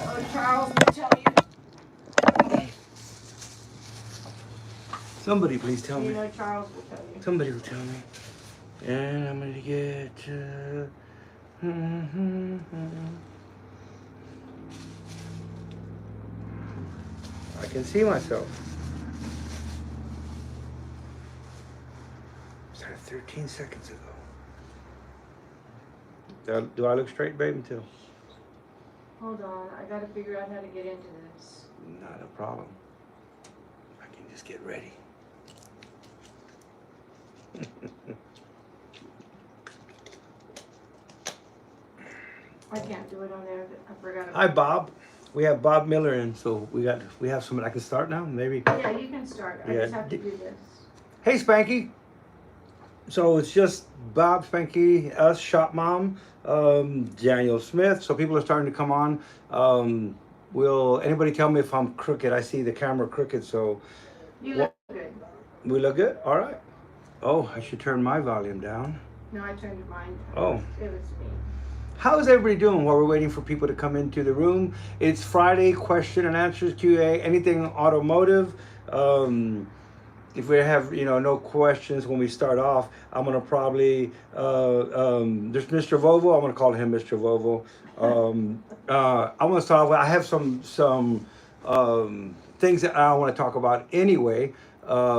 Oh, Charles will tell you. Somebody please tell me. You know Charles will tell you. Somebody will tell me. And I'm going to get... I can see myself. Started 13 seconds ago. Do I look straight, babe, until? Hold on, I gotta figure out how to get into this. Not a problem. I can just get ready. I can't do it on there. I forgot. Hi, Bob. We have Bob Miller in, so we have someone. I can start now, maybe. Yeah, you can start. I Yeah. just have to do this. Hey, Spanky. So it's just Bob, Spanky, us, Shop Mom, Daniel Smith. So people are starting to come on. Will anybody tell me if I'm crooked? I see the camera crooked, so. You look good. We look good? All right. Oh, I should turn my volume down. No, I turned mine down. Oh. It was me. How's everybody doing while we're waiting for people to come into the room? It's Friday, question and answers, QA, anything automotive. If we have, no questions when we start off, I'm going to probably, there's Mr. Vovo. I'm going to call him Mr. Vovo. I'm going to start off with, I have some things that I want to talk about anyway,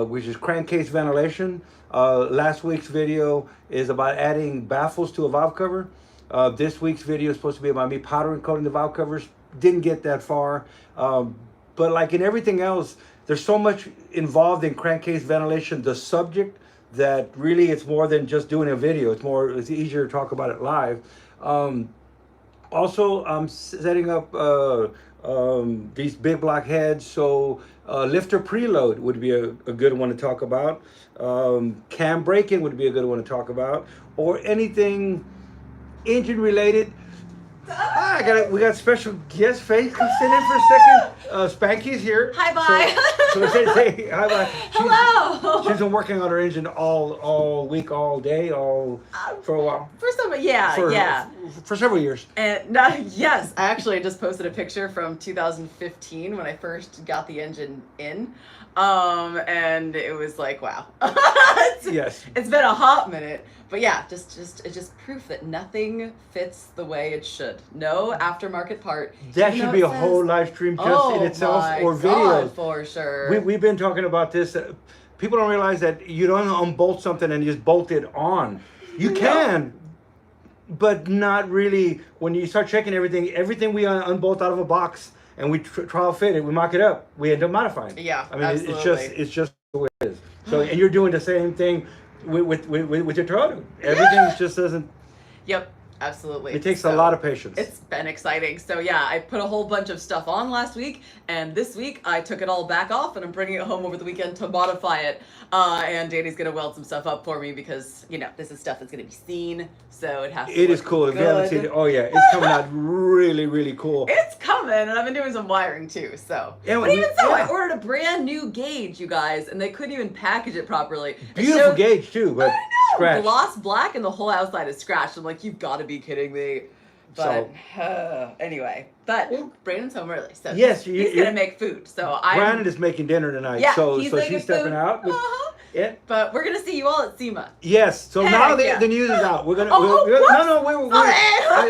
which is crankcase ventilation. Last week's video is about adding baffles to a valve cover. This week's video is supposed to be about me powdering coating the valve covers. Didn't get that far. But like in everything else, there's so much involved in crankcase ventilation, the subject, that really it's more than just doing a video. It's easier to talk about it live. Also, I'm setting up these big block heads. So lifter preload would be a good one to talk about. Cam braking would be a good one to talk about. Or anything engine related. We got special guest face. Come sit in for a second. Spanky's here. Hi, bye. So say hi, bye. Hello. She's been working on her engine all week, all day, for a while. For several years. And yes, actually, I just posted a picture from 2015 when I first got the engine in. And it was like, wow. Yes. It's been a hot minute. But yeah, it's just proof that nothing fits the way it should. No aftermarket part. That should be a whole live stream just in itself, or videos. For sure. We've been talking about this. People don't realize that you don't unbolt something and just bolt it on. You can, but not really. When you start checking everything we unbolt out of a box and we trial fit it, we mock it up, we end up modifying. Yeah, I mean, absolutely. it's just the way it is. So, and you're doing the same thing with your Toyota. Everything just doesn't. Yep, absolutely. It takes a lot of patience. It's been exciting. So yeah, I put a whole bunch of stuff on last week, and this week I took it all back off, and I'm bringing it home over the weekend to modify it. And Danny's gonna weld some stuff up for me because this is stuff that's gonna be seen, so it has to. It is cool. If you haven't seen it, oh yeah, it's coming out really, really cool. It's coming, and I've been doing some wiring too. So, Yeah, but even so, I ordered a brand new gauge, you guys, and they couldn't even package it properly. Beautiful gauge too, but scratched. Gloss black, and the whole outside is scratched. I'm like, you've got to be kidding me. But anyway, Brandon's home early, so yes, he's gonna make food. So Brandon is making dinner tonight, yeah, so she's stepping food. out. Yeah. But we're gonna see you all at SEMA. Yes. So now the news is out. We're gonna.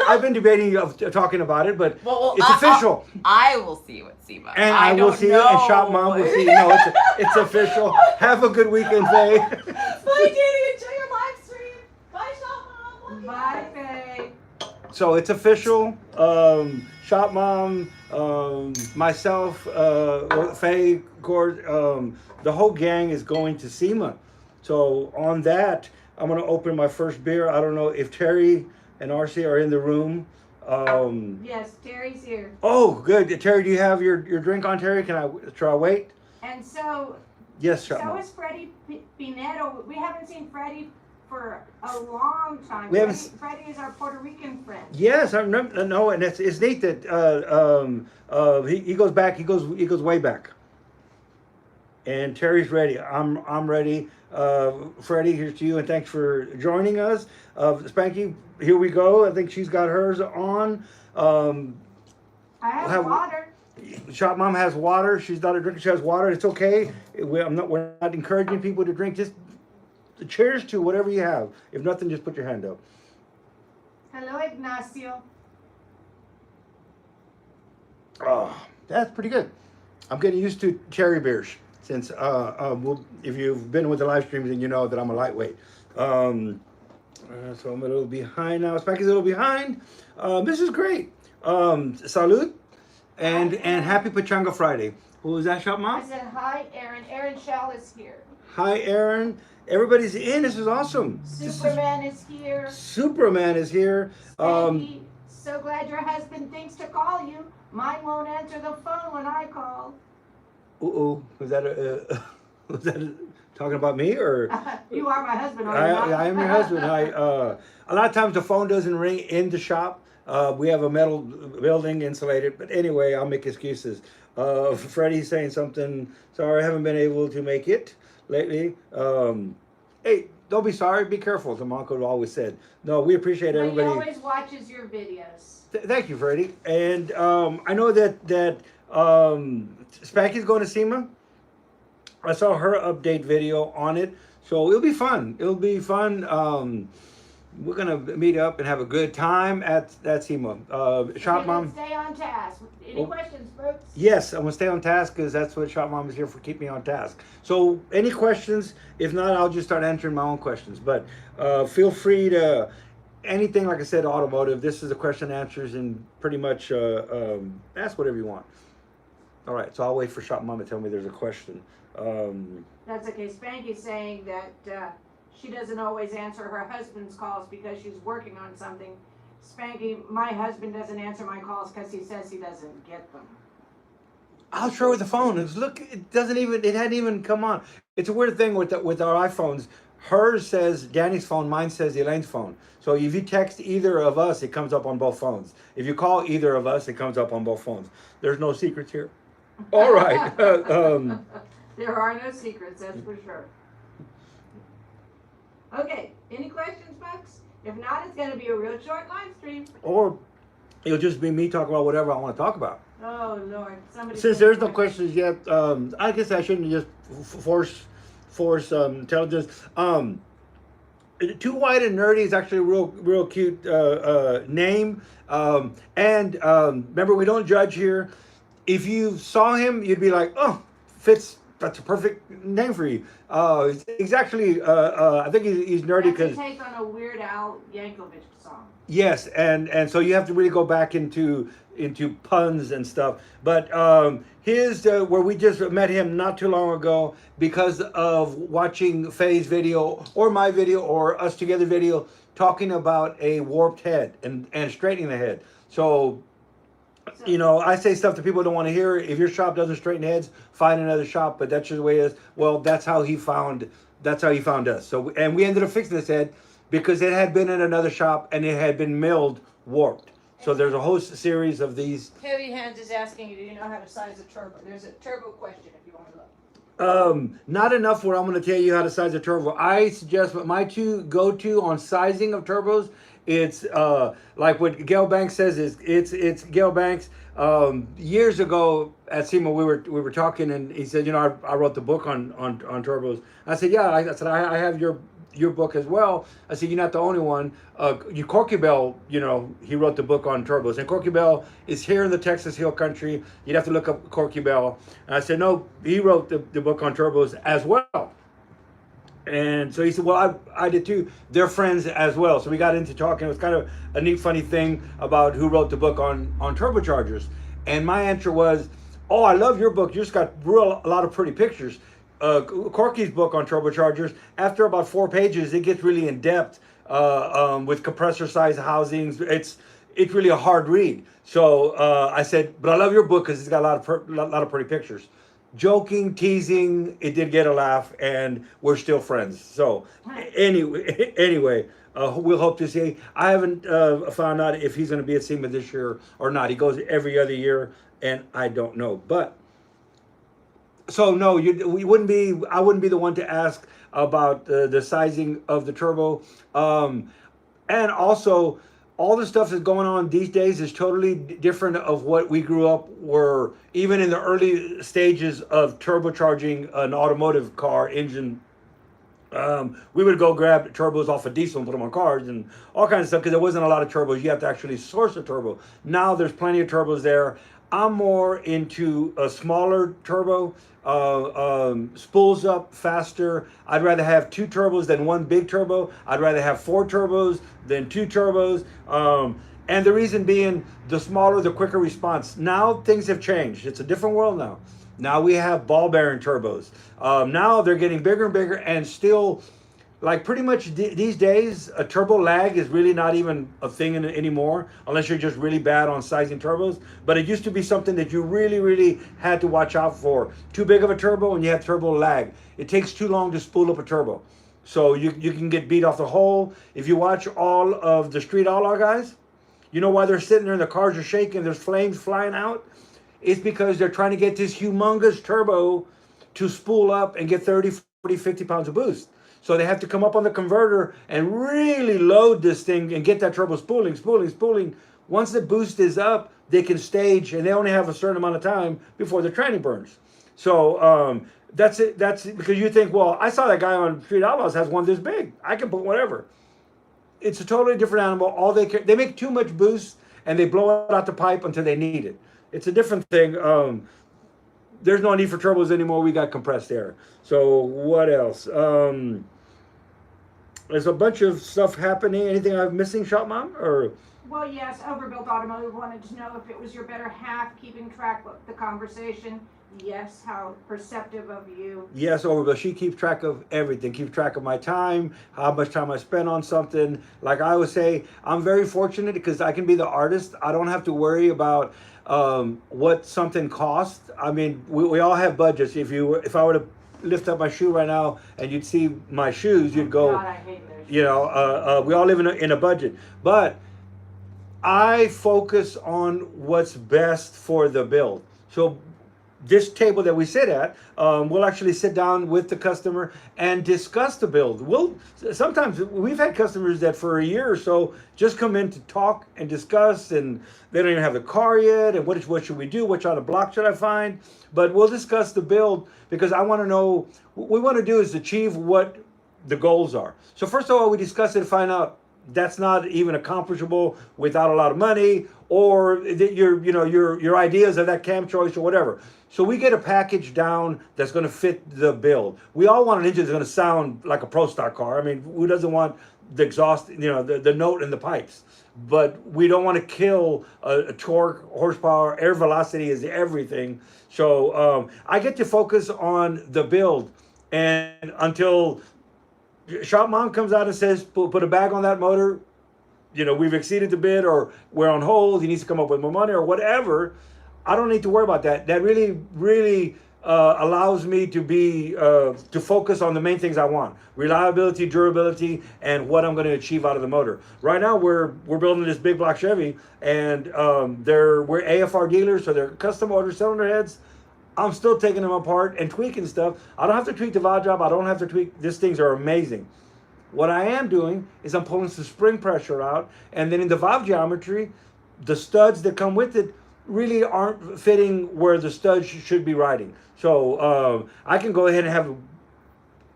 I've been debating talking about it, but it's official. I will see you at SEMA, and I will see you, and Shop Mom will see you. No, it's official. Have a good weekend, Faye. Bye, Danny. Enjoy your live stream. Bye, Shop Mom. Bye, Faye. So it's official. Shop Mom, myself, Faye, Gord, the whole gang is going to SEMA. So on that, I'm going to open my first beer. I don't know if Terry and RC are in the room. Yes, Terry's here. Oh, good. Terry, do you have your drink on, Terry? Should I wait? And so. Yes, Shop So Mom. is Freddie Pinetto. We haven't seen Freddie for a long time. Freddie is our Puerto Rican friend. Yes, I remember. No, and it's neat that he goes back. He goes way back. And Terry's ready. I'm ready. Freddie, here's to you, and thanks for joining us. Spanky, here we go. I think she's got hers on. I have water. Shop Mom has water. She's not a drinker. She has water. It's okay. We're not encouraging people to drink. Just cheers to whatever you have. If nothing, just put your hand up. Hello, Ignacio. Oh, that's pretty good. I'm getting used to cherry beers since if you've been with the live streams, then you know that I'm a lightweight. So I'm a little behind now. Spacky's a little behind. This is great. Salud and happy Pachanga Friday. Who was that, Shop Mom? I said hi, Aaron. Aaron Shell is here. Hi, Aaron. Everybody's in. This is awesome. Superman is here. Superman is here. Spanky, so glad your husband thinks to call you. Mine won't answer the phone when I call. Was that talking about me or? You are my husband, are you not? I am your husband. A lot of times the phone doesn't ring in the shop. We have a metal building, insulated. But anyway, I'll make excuses. Freddie's saying something. Sorry, I haven't been able to make it lately. Hey, don't be sorry. Be careful. The uncle always said. No, we appreciate everybody. He always watches your videos. Thank you, Freddie. And I know that Spacky's going to SEMA. I saw her update video on it, so it'll be fun. It'll be fun. We're gonna meet up and have a good time at SEMA. Shop Mom. Stay on task. Any questions, folks? Yes, I'm gonna stay on task because that's what Shop Mom is here for. Keep me on task. So, any questions? If not, I'll just start answering my own questions. But feel free to anything. Like I said, automotive. This is the question and answers, and pretty much ask whatever you want. All right, so I'll wait for Shop Mom to tell me there's a question. That's okay. Spanky's saying that she doesn't always answer her husband's calls because she's working on something. Spanky, my husband doesn't answer my calls because he says he doesn't get them. I'll show her the phone. Look, it hadn't even come on. It's a weird thing with our iPhones. Hers says Danny's phone, mine says Elaine's phone. So if you text either of us, it comes up on both phones. If you call either of us, it comes up on both phones. There's no secrets here. All right. There are no secrets, that's for sure. Okay, any questions, folks? If not, it's going to be a real short live stream. Or it'll just be me talking about whatever I want to talk about. Oh, Lord. Since there's no questions yet, I guess I shouldn't just force intelligence. Too White and Nerdy is actually a real cute name. Remember, we don't judge here. If you saw him, you'd be like, oh, fits. That's a perfect name for you. He's actually, I think he's nerdy because take on a Weird Al Yankovic song. Yes, and so you have to really go back into puns and stuff. But his where we just met him not too long ago because of watching Faye's video or my video or us together video talking about a warped head and straightening the head. So, you know, I say stuff that people don't want to hear. If your shop doesn't straighten heads, find another shop. But that's just the way it is. Well, that's how he found us. So, and we ended up fixing this head because it had been in another shop and it had been milled warped. So there's a whole series of these. Heavy Hands is asking you, do you know how to size a turbo? There's a turbo question if you want to look. Not enough where I'm going to tell you how to size a turbo. I suggest my two go-to on sizing of turbos. It's like what Gail Banks says is it's Gail Banks. Years ago at SEMA we were talking and he said, you know, I wrote the book on turbos. I said, yeah. I said I have your book as well. I said, you're not the only one. Corky Bell, you know, he wrote the book on turbos. And Corky Bell is here in the Texas Hill Country. You'd have to look up Corky Bell. And I said, no, he wrote the book on turbos as well. And so he said, well, I did too. They're friends as well. So we got into talking. It was kind of a neat, funny thing about who wrote the book on turbochargers. And my answer was, oh, I love your book. You just got a lot of pretty pictures. Corky's book on turbochargers, after about 4 pages, it gets really in depth with compressor size housings. It's really a hard read. So I said, but I love your book because it's got a lot of pretty pictures. Joking, teasing, it did get a laugh, and we're still friends. So anyway, we'll hope to see. I haven't found out if he's going to be at SEMA this year or not. He goes every other year, and I don't know. But so no, I wouldn't be the one to ask about the sizing of the turbo, and also all the stuff that's going on these days is totally different of what we grew up were, even in the early stages of turbocharging an automotive car engine. We would go grab turbos off of diesel and put them on cars and all kinds of stuff because there wasn't a lot of turbos. You have to actually source a turbo. Now there's plenty of turbos there. I'm more into a smaller turbo, spools up faster. I'd rather have 2 turbos than 1 big turbo. I'd rather have 4 turbos than 2 turbos. And the reason being, the smaller, the quicker response. Now things have changed. It's a different world now. Now we have ball bearing turbos. Now they're getting bigger and bigger, and still, like pretty much these days, a turbo lag is really not even a thing anymore, unless you're just really bad on sizing turbos. But it used to be something that you really, really had to watch out for. Too big of a turbo and you have turbo lag. It takes too long to spool up a turbo. So you can get beat off the hole. If you watch all of the street outlaw guys, you know why they're sitting there and the cars are shaking, there's flames flying out? It's because they're trying to get this humongous turbo to spool up and get 30, 40, 50 pounds of boost. So they have to come up on the converter and really load this thing and get that turbo spooling. Once the boost is up, they can stage, and they only have a certain amount of time before the tranny burns. So that's it. That's it. Because you think, well, I saw that guy on Street Outlaws has one this big. I can put whatever. It's a totally different animal. All they make too much boost and they blow it out the pipe until they need it. It's a different thing. There's no need for turbos anymore. We got compressed air. So what else? There's a bunch of stuff happening. Anything I'm missing, Shop Mom? Or Well, yes, Overbuilt Automotive wanted to know if it was your better half keeping track of the conversation. Yes, how perceptive of you. yes, Overbill. She keeps track of everything. Keeps track of my time, how much time I spend on something. Like I always say, I'm very fortunate because I can be the artist. I don't have to worry about what something costs. I mean, we all have budgets. If I were to lift up my shoe right now and you'd see my shoes, you'd go, God, I hate those shoes. you know, we all live in a budget. But I focus on what's best for the build. So this table that we sit at, we'll actually sit down with the customer and discuss the build. Sometimes we've had customers that for a year or so just come in to talk and discuss, and they don't even have the car yet, and what should we do? What kind of block should I find? But we'll discuss the build because I want to know, what we want to do is achieve what the goals are. So first of all, we discuss it and find out that's not even accomplishable without a lot of money, or that your ideas of that cam choice or whatever. So we get a package down that's going to fit the build. We all want an engine that's going to sound like a Pro Stock car. I mean, who doesn't want the exhaust, the note in the pipes? But we don't want to kill a torque, horsepower, air velocity is everything. So I get to focus on the build, and until Shop Mom comes out and says, put a bag on that motor, we've exceeded the bid, or we're on hold, he needs to come up with more money or whatever, I don't need to worry about that. That really, really allows me to be to focus on the main things I want: reliability, durability, and what I'm going to achieve out of the motor. Right now, we're building this big block Chevy, and we're AFR dealers, so they're custom order cylinder heads. I'm still taking them apart and tweaking stuff. I don't have to tweak the valve job. I don't have to tweak. These things are amazing. What I am doing is I'm pulling some spring pressure out, and then in the valve geometry, the studs that come with it really aren't fitting where the studs should be riding. So I can go ahead and have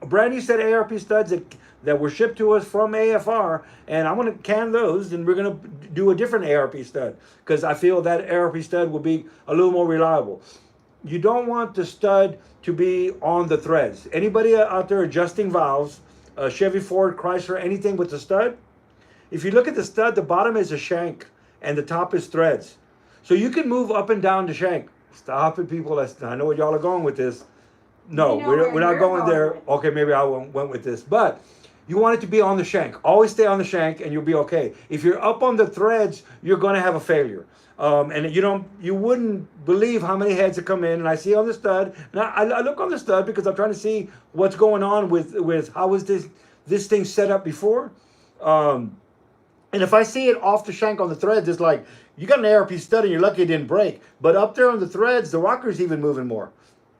a brand new set of ARP studs that were shipped to us from AFR, and I'm going to can those, and we're going to do a different ARP stud because I feel that ARP stud will be a little more reliable. You don't want the stud to be on the threads. Anybody out there adjusting valves, Chevy, Ford, Chrysler, anything with the stud, if you look at the stud, the bottom is a shank and the top is threads. So you can move up and down the shank. Stop it, people. I know where y'all are going with this. No, we're not going there. Okay, maybe I went with this. But you want it to be on the shank. Always stay on the shank and you'll be okay. If you're up on the threads, you're going to have a failure. And you wouldn't believe how many heads that come in, and I see on the stud. Now I look on the stud because I'm trying to see what's going on with how is this thing set up before. And if I see it off the shank on the threads, it's like you got an ARP stud and you're lucky it didn't break. But up there on the threads, the rocker's even moving more.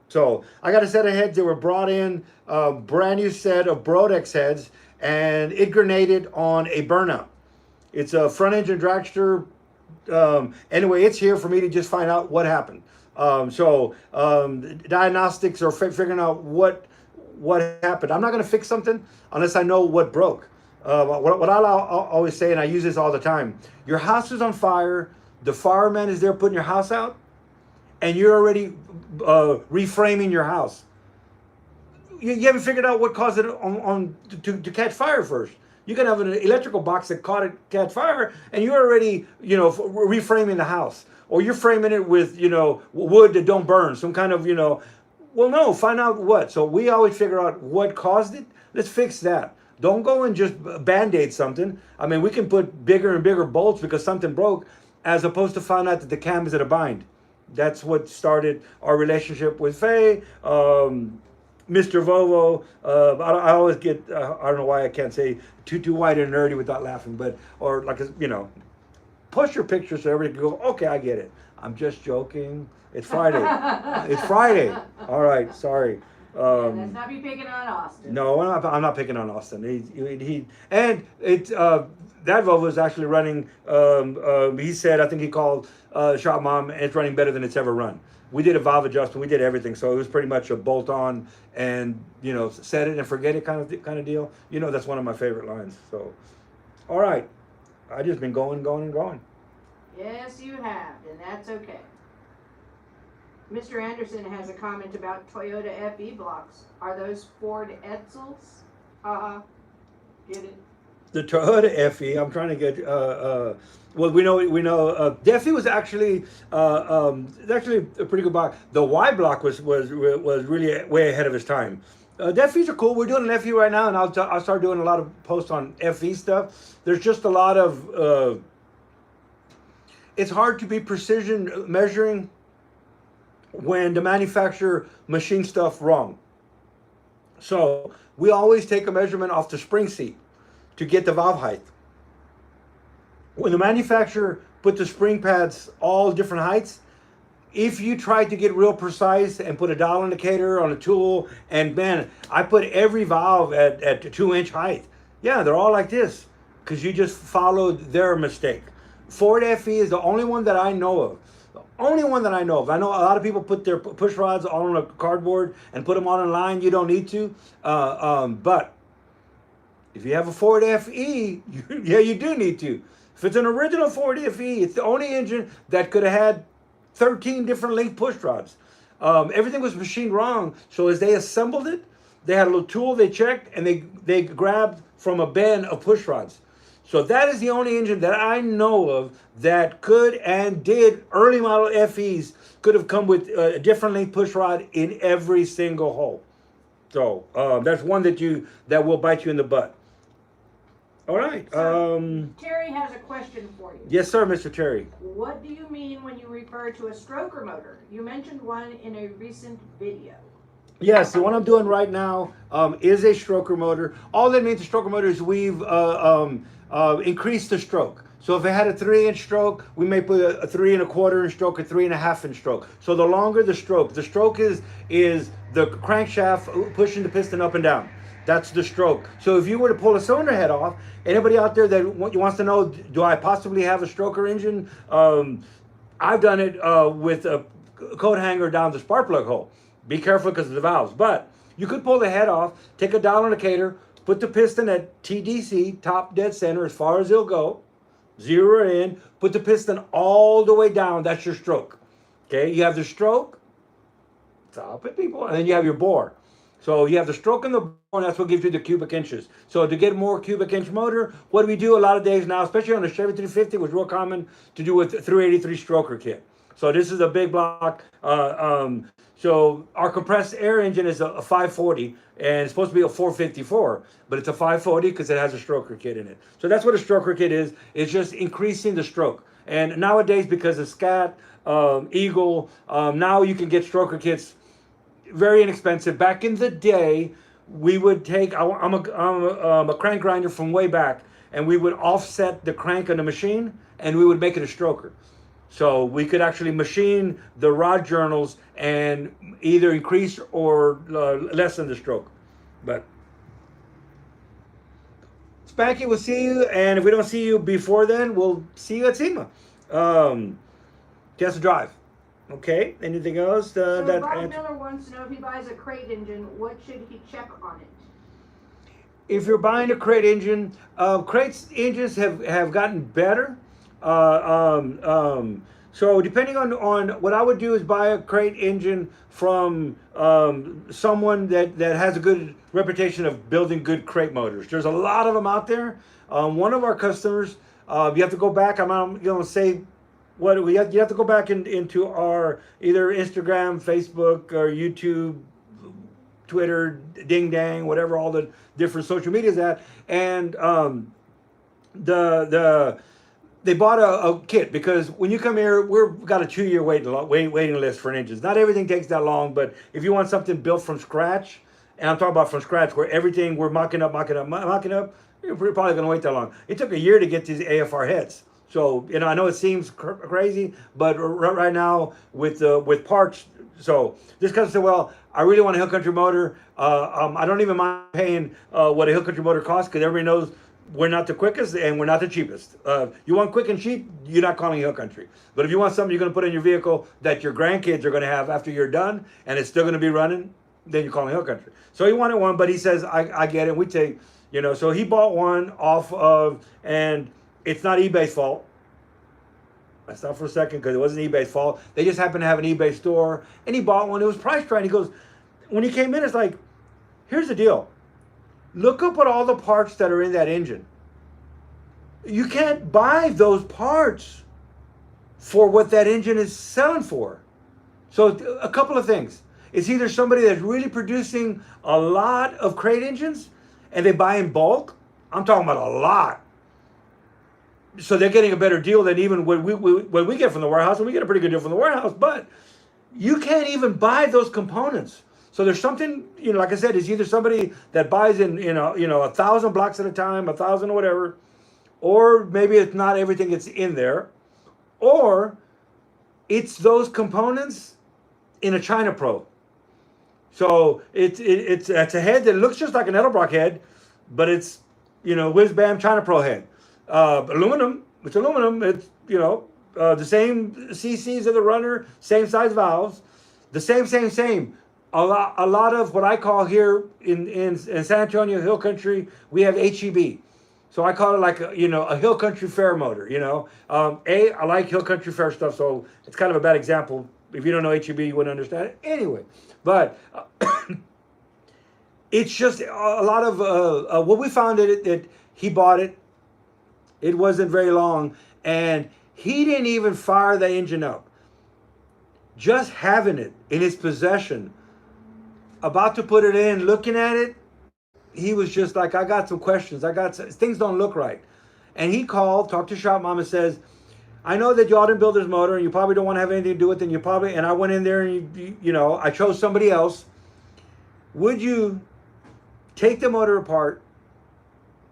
So I got a set of heads that were brought in, brand new set of Brodex heads, and it grenaded on a burnout. It's a front engine dragster. Anyway, it's here for me to just find out what happened. Diagnostics or figuring out what happened. I'm not going to fix something unless I know what broke. What I'll always say, and I use this all the time, your house is on fire, the fireman is there putting your house out, and you're already reframing your house. You haven't figured out what caused it to catch fire first. You can have an electrical box that catch fire, and you're already, reframing the house. Or you're framing it with, wood that don't burn, some kind of, well, no, find out what. So we always figure out what caused it. Let's fix that. Don't go and just Band-Aid something. I mean, we can put bigger and bigger bolts because something broke, as opposed to find out that the cam is at a bind. That's what started our relationship with Faye, Mr. Vovo. I always get, I don't know why I can't say too white and nerdy without laughing, but, or like, post your picture so everybody can go, okay, I get it. I'm just joking. It's Friday. It's Friday. All right, sorry. Let's not be picking on Austin. No, I'm not picking on Austin. That Volvo is actually running. He said, I think he called Shop Mom, and it's running better than it's ever run. We did a valve adjustment. We did everything, so it was pretty much a bolt on and set it and forget it kind of deal. That's one of my favorite lines. So, all right, I just been going. Yes, you have, and that's okay. Mr. Anderson has a comment about Toyota FE blocks. Are those Ford Edsels? Get it? The Toyota FE. I'm trying to get. Well, we know. The FE was actually a pretty good block. The Y block was really way ahead of his time. The FEs are cool. We're doing an FE right now, and I'll start doing a lot of posts on FE stuff. There's just a lot of. It's hard to be precision measuring when the manufacturer machined stuff wrong. So we always take a measurement off the spring seat to get the valve height. When the manufacturer put the spring pads all different heights, if you try to get real precise and put a dial indicator on a tool, and man, I put every valve at 2-inch height. Yeah, they're all like this because you just followed their mistake. Ford FE is the only one that I know of. Only one that I know of. I know a lot of people put their push rods on a cardboard and put them on a line. You don't need to. But if you have a Ford FE, you do need to. If it's an original Ford FE, it's the only engine that could have had 13 different length push rods. Everything was machined wrong. So as they assembled it, they had a little tool they checked, and they grabbed from a bin of push rods. So that is the only engine that I know of that could and did. Early model FEs could have come with a different length push rod in every single hole. So that's one that will bite you in the butt. All right. Terry has a question for you. Yes, sir, Mr. Terry. What do you mean when you refer to a stroker motor? You mentioned one in a recent video. Yes, the one I'm doing right now is a stroker motor. All that means a stroker motor is we've increased the stroke. So if it had a 3-inch stroke, we may put a 3 1/4 inch stroke, a 3 1/2 inch stroke. So the longer the stroke is the crankshaft pushing the piston up and down. That's the stroke. So if you were to pull a cylinder head off, anybody out there that wants to know, do I possibly have a stroker engine? I've done it with a coat hanger down the spark plug hole. Be careful because of the valves. But you could pull the head off, take a dial indicator, put the piston at TDC, top dead center, as far as it'll go. Zero in, put the piston all the way down. That's your stroke. Okay, you have the stroke. Stop it, people. And then you have your bore. So you have the stroke and the bore, and that's what gives you the cubic inches. So to get more cubic inch motor, what do we do a lot of days now, especially on the Chevy 350, was real common to do with 383 stroker kit. So this is a big block. So our compressed air engine is a 540, and it's supposed to be a 454, but it's a 540 because it has a stroker kit in it. So that's what a stroker kit is. It's just increasing the stroke. And nowadays, because of SCAT, Eagle, now you can get stroker kits very inexpensive. Back in the day, we would take, I'm a crank grinder from way back, and we would offset the crank on the machine, and we would make it a stroker. So we could actually machine the rod journals and either increase or lessen the stroke. But Spanky, we'll see you, and if we don't see you before then, we'll see you at SEMA. Just drive. Okay. Anything else? So Bob Miller wants to know if he buys a crate engine, what should he check on it? If you're buying a crate engine, crates engines have gotten better. So depending on what I would do is buy a crate engine from someone that has a good reputation of building good crate motors. There's a lot of them out there. One of our customers, you have to go back. I'm going to say what you have to go back into our either Instagram, Facebook, or YouTube, Twitter, Ding Dang, whatever all the different social medias at, and they bought a kit, because when you come here, we've got a 2-year waiting list for engines. Not everything takes that long, but if you want something built from scratch, and I'm talking about from scratch, where everything we're mocking up, you're probably going to wait that long. It took a year to get these AFR heads. So, I know it seems crazy, but right now with parts, so this customer said, well, I really want a Hill Country motor. I don't even mind paying what a Hill Country motor costs, because everybody knows we're not the quickest and we're not the cheapest. You want quick and cheap, you're not calling Hill Country. But if you want something you're going to put in your vehicle that your grandkids are going to have after you're done, and it's still going to be running, then you're calling Hill Country. So he wanted one, but he says, I get it. We take, so he bought one off of, and it's not eBay's fault. That's not for a second, because it wasn't eBay's fault. They just happened to have an eBay store, and he bought one. It was priced right. And he goes, when he came in, it's like, here's the deal. Look up at all the parts that are in that engine. You can't buy those parts for what that engine is selling for. So a couple of things. It's either somebody that's really producing a lot of crate engines and they buy in bulk. I'm talking about a lot. So they're getting a better deal than even what we get from the warehouse, and we get a pretty good deal from the warehouse, but you can't even buy those components. So there's something, like I said, it's either somebody that buys in 1,000 blocks at a time, 1,000 or whatever, or maybe it's not everything that's in there, or it's those components in a China Pro. So it's a head that looks just like an Edelbrock head, but it's whiz bam China Pro head. Aluminum. It's aluminum. It's the same CCs of the runner, same size valves, the same. A lot of what I call here in San Antonio Hill Country, we have HEB. So I call it like a Hill Country Fair motor. I like Hill Country Fair stuff, so it's kind of a bad example. If you don't know HEB, you wouldn't understand it anyway. But it's just a lot of what we found that he bought it. It wasn't very long, and he didn't even fire the engine up. Just having it in his possession, about to put it in, looking at it, he was just like, I got some questions. Things don't look right. And he called, talked to Shop Mom, and says, I know that y'all didn't build this motor, and you probably don't want to have anything to do with it, and I went in there, and I chose somebody else. Would you take the motor apart,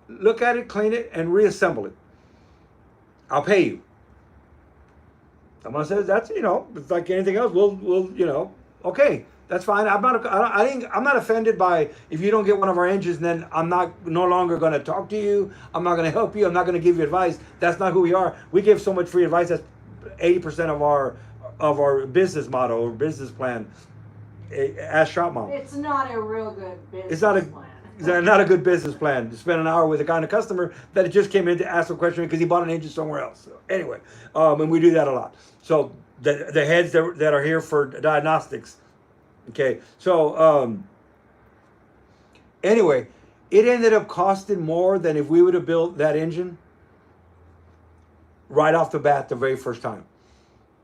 look at it, clean it, and reassemble it? I'll pay you. Someone says, that's, it's like anything else. We'll okay, that's fine. I'm not offended by if you don't get one of our engines, then I'm no longer going to talk to you. I'm not going to help you. I'm not going to give you advice. That's not who we are. We give so much free advice. That's 80% of our business model or business plan. Ask Shop Mom. It's not a real good business plan. It's not a good business plan to spend an hour with a kind of customer that just came in to ask a question because he bought an engine somewhere else. So anyway, and we do that a lot. So the heads that are here for diagnostics. Okay, so anyway, it ended up costing more than if we would have built that engine right off the bat the very first time.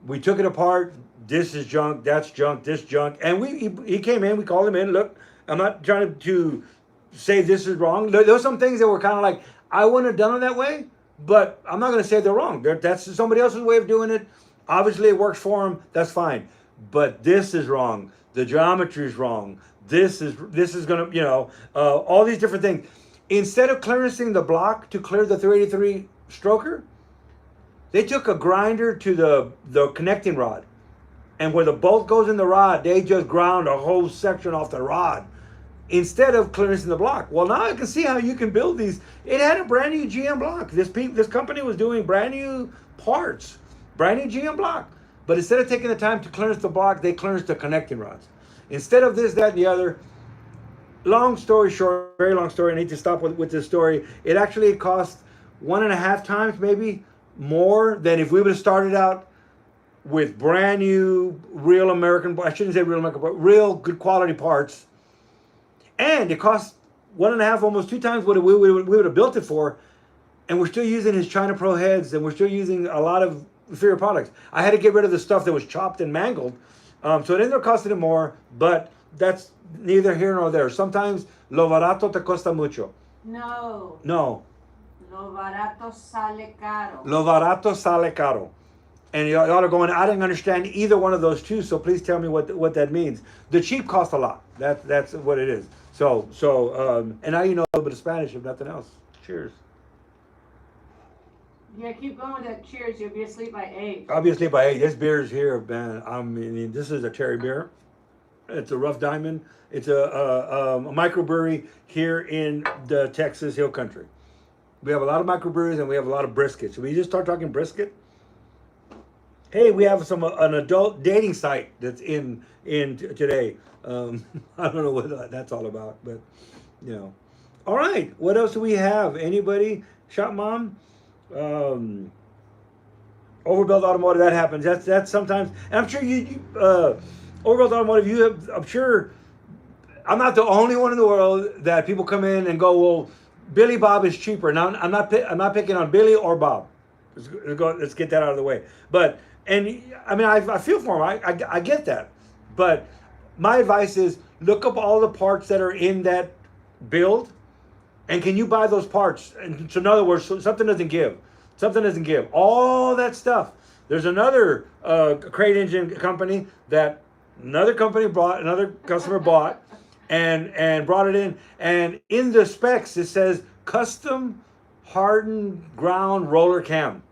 We took it apart. This is junk. That's junk. This junk. And he came in. We called him in. Look, I'm not trying to say this is wrong. There were some things that were kind of like, I wouldn't have done it that way, but I'm not going to say they're wrong. That's somebody else's way of doing it. Obviously, it works for them. That's fine. But this is wrong. The geometry is wrong. This is going to, all these different things. Instead of clearancing the block to clear the 383 stroker, they took a grinder to the connecting rod. And where the bolt goes in the rod, they just ground a whole section off the rod. instead of clearancing the block. Well, now I can see how you can build these. It had a brand new GM block. This company was doing brand new parts, brand new GM block. But instead of taking the time to clearance the block, they clearance the connecting rods. Instead of this, that, and the other. Long story short, very long story. I need to stop with this story. It actually cost 1.5 times maybe more than if we would have started out with brand new, real American, I shouldn't say real American, but real good quality parts. And it cost 1.5, almost 2 times what we would have built it for. And we're still using his China Pro heads, and we're still using a lot of inferior products. I had to get rid of the stuff that was chopped and mangled. So it ended up costing it more, but that's neither here nor there. Sometimes lo barato te cuesta mucho. No. No. Lo barato sale caro. Lo barato sale caro. And y'all are going, I didn't understand either one of those two, so please tell me what that means. The cheap costs a lot. That's what it is. So and now you know a little bit of Spanish, if nothing else. Cheers. Yeah, keep going with that. Cheers. You'll be asleep by 8. Obviously, by 8, this beer's here, man. I mean, this is a Terry beer. It's a Rough Diamond. It's a microbrewery here in the Texas Hill Country. We have a lot of microbreweries and we have a lot of brisket. Should we just start talking brisket? Hey, we have an adult dating site that's in today. I don't know what that's all about, but you know. All right, what else do we have? Anybody? Shop Mom? Overbuilt automotive, that happens. That's sometimes, and I'm sure you overbuilt automotive. You have, I'm sure, I'm not the only one in the world that people come in and go, well, Billy Bob is cheaper. Now I'm not picking on Billy or Bob. Let's get that out of the way. But and I mean I feel for him. I get that. But my advice is look up all the parts that are in that build. And can you buy those parts? And so in other words, something doesn't give. Something doesn't give. All that stuff. There's another crate engine company that another customer bought and brought it in. And in the specs, it says custom hardened ground roller cam.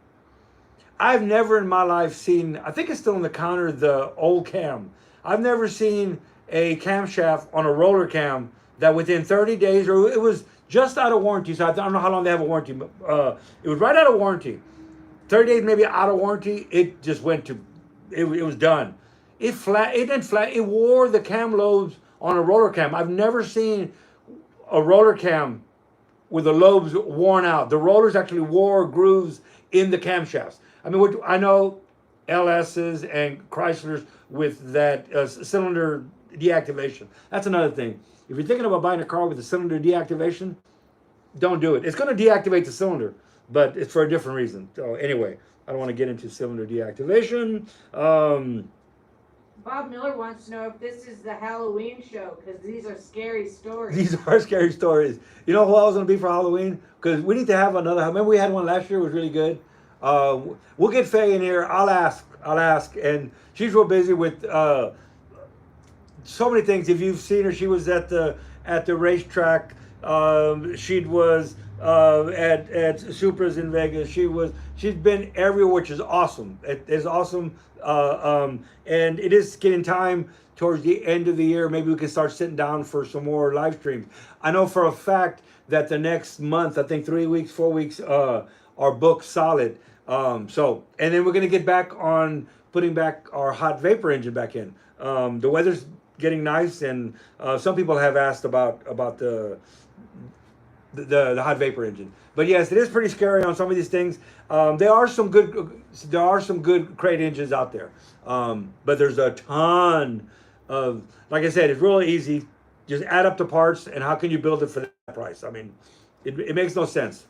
I've never in my life seen, I think it's still on the counter, the old cam. I've never seen a camshaft on a roller cam that within 30 days, or it was just out of warranty, so I don't know how long they have a warranty, but it was right out of warranty. 30 days maybe out of warranty, it just went to, it was done. It didn't flat, it wore the cam lobes on a roller cam. I've never seen a roller cam with the lobes worn out. The rollers actually wore grooves in the camshafts. I mean, I know LS's and Chryslers with that cylinder deactivation. That's another thing. If you're thinking about buying a car with a cylinder deactivation, don't do it. It's going to deactivate the cylinder, but it's for a different reason. So anyway, I don't want to get into cylinder deactivation. Bob Miller wants to know if this is the Halloween show, because these are scary stories. These are scary stories. You know who I was going to be for Halloween? Because we need to have another. Remember we had one last year. It was really good. We'll get Faye in here. I'll ask. And she's real busy with so many things. If you've seen her, she was at the racetrack. She was at Supras in Vegas. She's been everywhere, which is awesome. It is awesome. And it is getting time towards the end of the year. Maybe we can start sitting down for some more live streams. I know for a fact that the next month, I think 3 weeks, 4 weeks, are booked solid. And then we're gonna get back on putting back our hot vapor engine back in. The weather's getting nice, and some people have asked about the hot vapor engine. But yes, it is pretty scary on some of these things. There are some good crate engines out there, but there's a ton of, like I said, it's really easy. Just add up the parts, and how can you build it for that price? I mean, it makes no sense.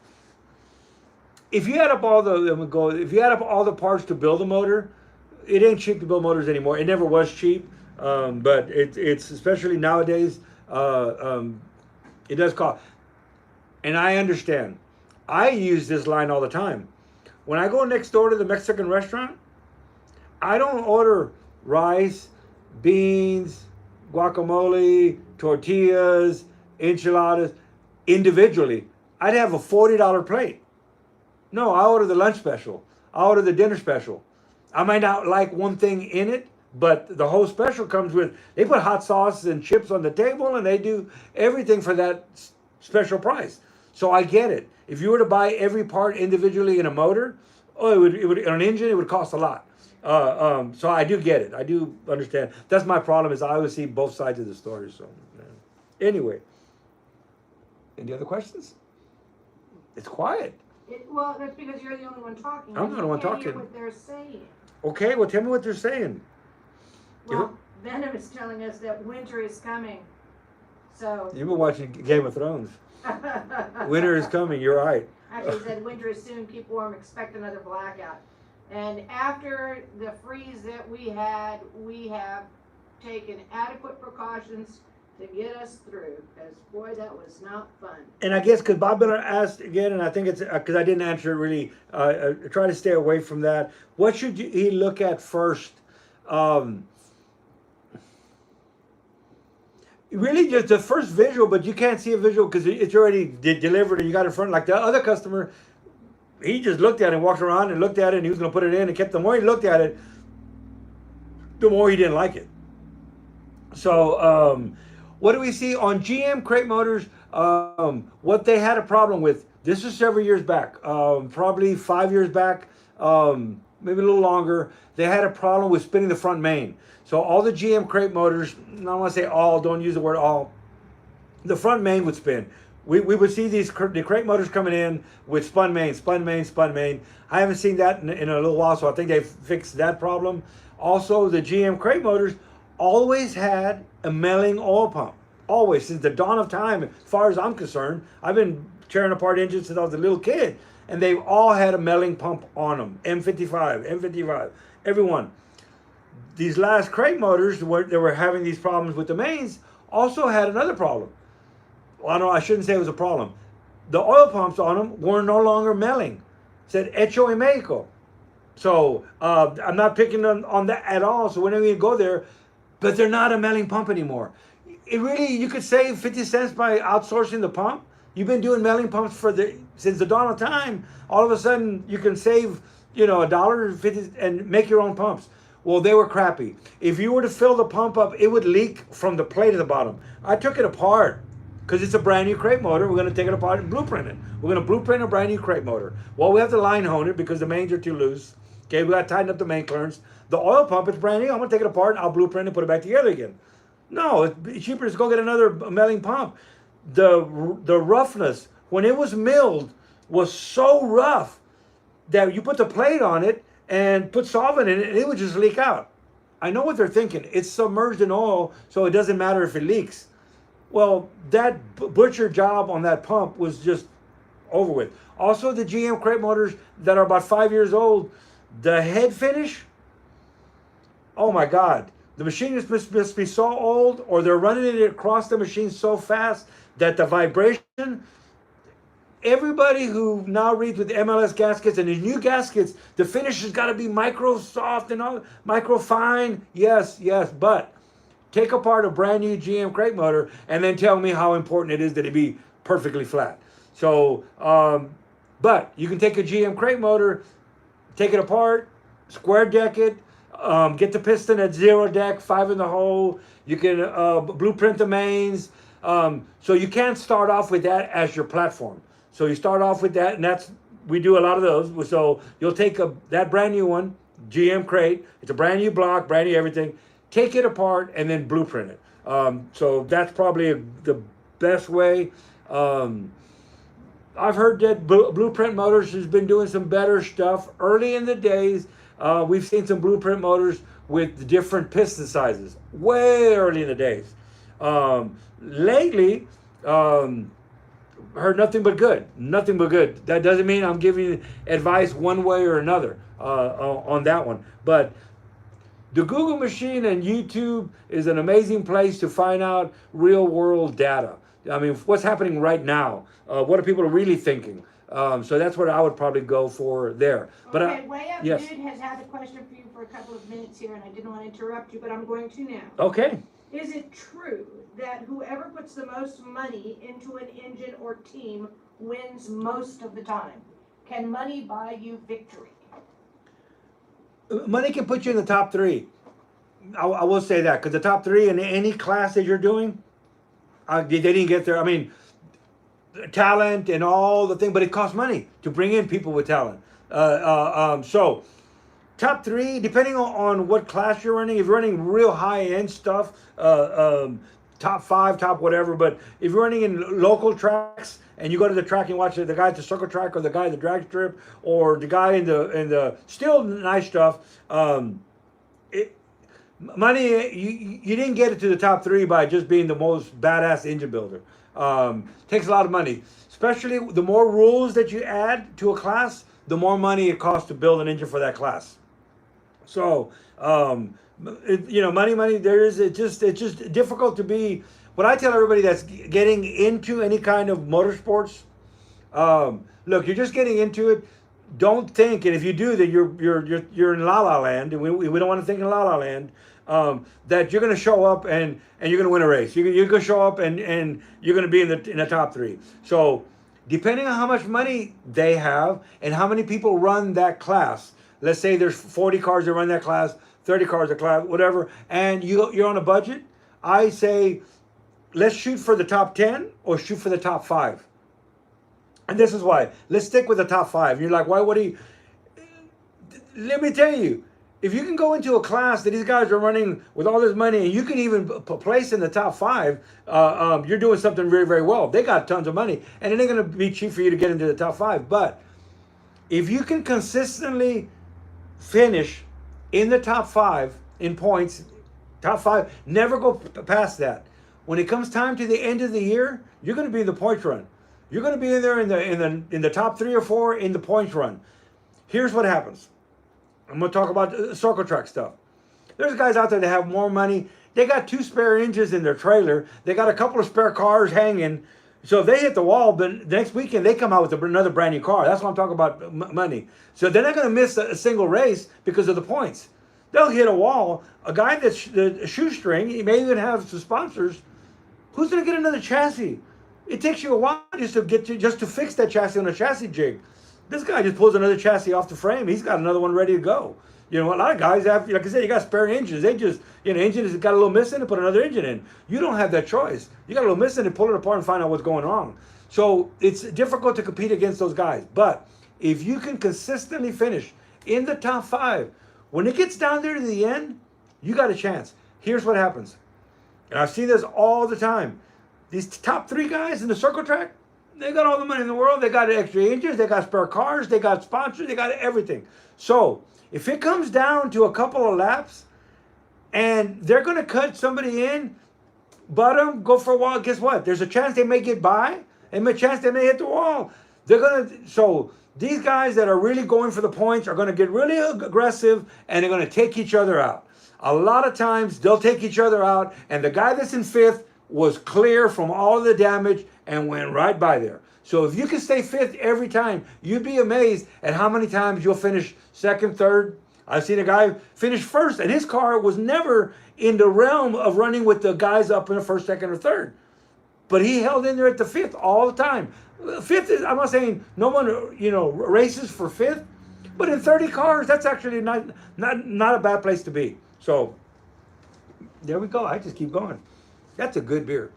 If you add up all the parts to build a motor, it ain't cheap to build motors anymore. It never was cheap, but it's especially nowadays. It does cost. And I understand. I use this line all the time. When I go next door to the Mexican restaurant, I don't order rice, beans, guacamole, tortillas, enchiladas individually. I'd have a $40 plate. No, I order the lunch special. I order the dinner special. I might not like one thing in it, But the whole special comes with, they put hot sauce and chips on the table, and they do everything for that special price. So I get it. If you were to buy every part individually in a motor, oh, it would in an engine, it would cost a lot. So I do get it. I do understand. That's my problem, is I always see both sides of the story. So anyway, any other questions? It's quiet. Well, that's because you're the only one talking. I'm not the one You can't talking. hear what they're saying. Okay, well, tell me what they're saying. Well, Venom is telling us that winter is coming. So. You've been watching Game of Thrones. Winter is coming. You're right. Actually, he said winter is soon. Keep warm. Expect another blackout. And after the freeze that we have taken adequate precautions to get us through. Because boy, that was not fun. And I guess because Bob Miller asked again, and I think it's because I didn't answer it really. Try to stay away from that. What should he look at first? Really, just the first visual, but you can't see a visual because it's already delivered and you got it in front. Like the other customer, he just looked at it and walked around and looked at it and he was going to put it in and kept. The more he looked at it, the more he didn't like it. So what do we see on GM crate motors? What they had a problem with, this is several years back, probably 5 years back, maybe a little longer. They had a problem with spinning the front main. So all the GM crate motors, I don't want to say all, don't use the word all, the front main would spin. We would see the crate motors coming in with spun main. I haven't seen that in a little while, so I think they've fixed that problem. Also, the GM crate motors always had a milling oil pump. Always, since the dawn of time, as far as I'm concerned. I've been tearing apart engines since I was a little kid, and they've all had a milling pump on them. M55, every one. These last crate motors, they were having these problems with the mains, also had another problem. Well, no, I shouldn't say it was a problem. The oil pumps on them were no longer milling. It said hecho en Mexico. So I'm not picking on that at all. So whenever you go there, but they're not a milling pump anymore. It really, you could save 50 cents by outsourcing the pump. You've been doing milling pumps since the dawn of time. All of a sudden, you can save, $1.50 and make your own pumps. Well, they were crappy. If you were to fill the pump up, it would leak from the plate at the bottom. I took it apart because it's a brand new crate motor. We're going to take it apart and blueprint it. We're going to blueprint a brand new crate motor. Well, we have to line hone it because the mains are too loose. Okay, we got to tighten up the main clearance. The oil pump is brand new. I'm going to take it apart and I'll blueprint it and put it back together again. No, it's cheaper to go get another milling pump. The roughness, when it was milled, was so rough that you put the plate on it and put solvent in it, and it would just leak out. I know what they're thinking. It's submerged in oil, so it doesn't matter if it leaks. Well, that butcher job on that pump was just over with. Also, the GM crate motors that are about 5 years old, the head finish, oh my God. The machine must be so old, or they're running it across the machine so fast that the vibration, everybody who now reads with MLS gaskets and the new gaskets, the finish has got to be micro soft and all, micro fine. Yes, but take apart a brand new GM crate motor and then tell me how important it is that it be perfectly flat. So, but you can take a GM crate motor, take it apart, square deck it, get the piston at 0 deck, 5 in the hole. You can blueprint the mains. So you can't start off with that as your platform. So you start off with that, and we do a lot of those. So you'll take that brand new one, GM crate. It's a brand new block, brand new everything. Take it apart and then blueprint it. So that's probably the best way. I've heard that Blueprint Motors has been doing some better stuff. Early in the days, we've seen some Blueprint motors with different piston sizes. Way early in the days. Lately, heard nothing but good. Nothing but good. That doesn't mean I'm giving advice one way or another on that one. But the Google machine and YouTube is an amazing place to find out real world data. I mean, what's happening right now? What are people really thinking? So that's what I would probably go for there. But okay, Way Up yes. Dude has had a question for you for a couple of minutes here, and I didn't want to interrupt you, but I'm going to now. Okay. Is it true that whoever puts the most money into an engine or team wins most of the time? Can money buy you victory? Money can put you in the top 3. I will say that, because the top three in any class that you're doing, they didn't get there. I mean, talent and all the thing, but it costs money to bring in people with talent. So top three, depending on what class you're running. If you're running real high end stuff, top five, top whatever. But if you're running in local tracks and you go to the track and watch the guy at the circle track or the guy at the drag strip or the guy in the still nice stuff, money, you didn't get it to the top three by just being the most badass engine builder. Takes a lot of money, especially the more rules that you add to a class, the more money it costs to build an engine for that class. So, money. It's just difficult to be. What I tell everybody that's getting into any kind of motorsports, look, you're just getting into it. Don't think, and if you do, then you're in la la land, and we don't want to think in la la land. That you're going to show up and you're going to win a race. You're going to show up and you're going to be in the top three. So, depending on how much money they have and how many people run that class. Let's say there's 40 cars that run that class, 30 cars that class, whatever, and you're on a budget. I say, let's shoot for the top 10 or shoot for the top 5. And this is why. Let's stick with the top 5. You're like, why would he? Let me tell you, if you can go into a class that these guys are running with all this money and you can even place in the top 5, you're doing something very, very well. They got tons of money and it ain't going to be cheap for you to get into the top 5. But if you can consistently finish in the top 5 in points, top 5, never go past that. When it comes time to the end of the year, you're going to be in the points run. You're going to be in there in the top 3 or 4 in the points run. Here's what happens. I'm going to talk about circle track stuff. There's guys out there that have more money. They got 2 spare engines in their trailer. They got a couple of spare cars hanging. So if they hit the wall, but the next weekend they come out with another brand new car. That's what I'm talking about, money. So they're not going to miss a single race because of the points. They'll hit a wall. A guy that's the shoestring, he may even have some sponsors. Who's going to get another chassis? It takes you a while just to fix that chassis on a chassis jig. This guy just pulls another chassis off the frame. He's got another one ready to go. You know, a lot of guys have, like I said, you got spare engines. They just, engine has got a little missing and put another engine in. You don't have that choice. You got a little missing and pull it apart and find out what's going wrong. So it's difficult to compete against those guys. But if you can consistently finish in the top 5, when it gets down there to the end, you got a chance. Here's what happens. And I've seen this all the time. These top 3 guys in the circle track, they got all the money in the world. They got extra engines. They got spare cars. They got sponsors. They got everything. So if it comes down to a couple of laps and they're going to cut somebody in, butt them, go for a while, guess what? There's a chance they may get by and a chance they may hit the wall. So these guys that are really going for the points are going to get really aggressive and they're going to take each other out. A lot of times they'll take each other out and the guy that's in 5th was clear from all of the damage and went right by there. So if you can stay 5th every time, you'd be amazed at how many times you'll finish 2nd, 3rd. I've seen a guy finish 1st, and his car was never in the realm of running with the guys up in the 1st, 2nd, or 3rd. But he held in there at the 5th all the time. 5th is, I'm not saying no one, races for 5th, but in 30 cars, that's actually not a bad place to be. So there we go. I just keep going. That's a good beer.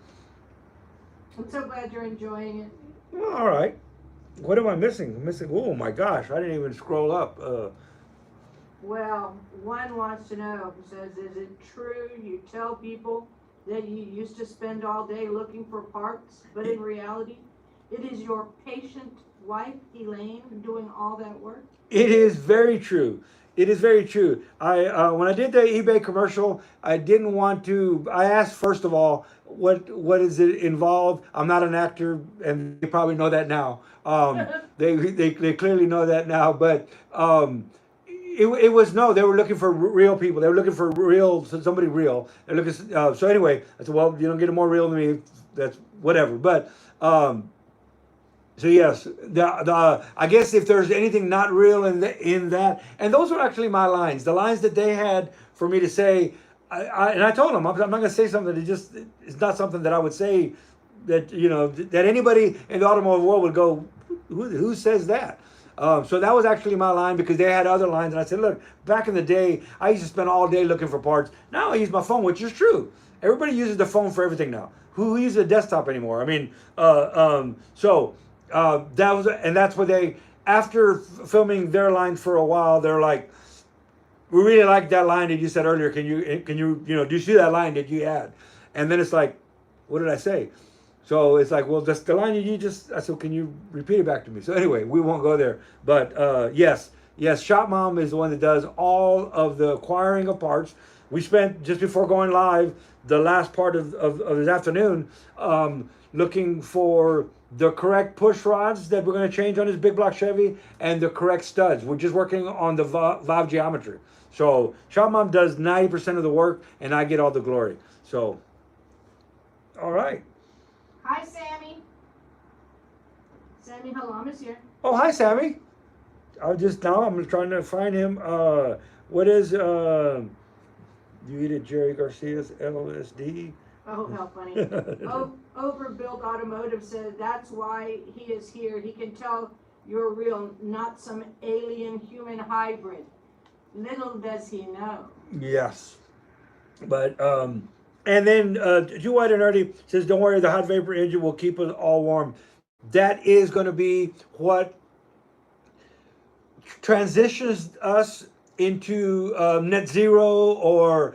I'm so glad you're enjoying it. Well, all right. What am I missing? I'm missing. Oh my gosh! I didn't even scroll up. Well, one wants to know, says, is it true you tell people that you used to spend all day looking for parts, but in reality, it is your patient wife, Elaine, doing all that work? It is very true. It is very true. When I did the eBay commercial, I didn't want to. I asked first of all, what is it involved? I'm not an actor, and they probably know that now. They clearly know that now. But it was no. They were looking for real people. They were looking for somebody real. They're looking. So anyway, I said, well, you don't get more real than me. That's whatever. But. So yes, I guess if there's anything not real in that, and those were actually my lines, the lines that they had for me to say, and I told them I'm not going to say something that it's not something that I would say that that anybody in the automotive world would go, who says that? So that was actually my line because they had other lines. And I said, look, back in the day, I used to spend all day looking for parts. Now I use my phone, which is true. Everybody uses the phone for everything now. Who uses a desktop anymore? I mean, that was, and that's what they, after filming their line for a while, they're like, we really like that line that you said earlier. Can you do you see that line that you had? And then it's like, what did I say? So it's like, well, that's the line you just, I said, can you repeat it back to me? So anyway, we won't go there. But yes, Shop Mom is the one that does all of the acquiring of parts. We spent, just before going live, the last part of this afternoon looking for the correct push rods that we're going to change on this big block Chevy and the correct studs. We're just working on the valve geometry. So Shop Mom does 90% of the work and I get all the glory. So, all right. Hi, Sammy. Sammy Halam is here. Oh, hi, Sammy. I'm trying to find him. What is, you eat at Jerry Garcia's LSD? Oh, how funny. Overbuilt Automotive said that's why he is here. He can tell you're real, not some alien human hybrid. Little does he know. Yes. But, and then Jew White and Nerdy says, don't worry, the hot vapor engine will keep us all warm. That is going to be what transitions us into net zero, or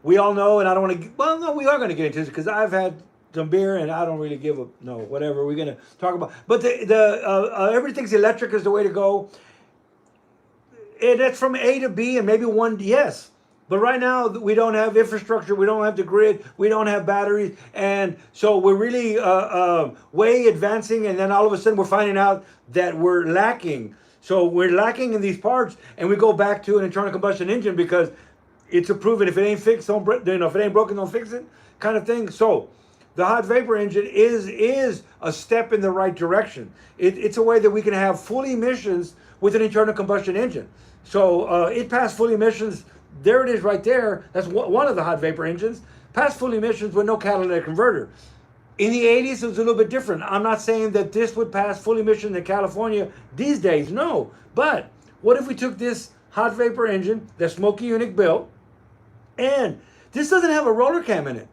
we all know, and I don't want to, well, no, we are going to get into this because I've had some beer and I don't really give a, no, whatever we're going to talk about. But everything's electric is the way to go. It's from A to B and maybe one, yes. But right now, we don't have infrastructure, we don't have the grid, we don't have batteries, and so we're really way advancing, and then all of a sudden we're finding out that we're lacking. So we're lacking in these parts, and we go back to an internal combustion engine because it's a proven, if it ain't fixed, if it ain't broken, don't fix it, kind of thing. So the hot vapor engine is a step in the right direction. It's a way that we can have full emissions with an internal combustion engine. So it passed full emissions. There it is right there. That's one of the hot vapor engines. Passed full emissions with no catalytic converter. In the 80s, it was a little bit different. I'm not saying that this would pass full emissions in California these days, no. But what if we took this hot vapor engine that Smokey Unique built, and this doesn't have a roller cam in it.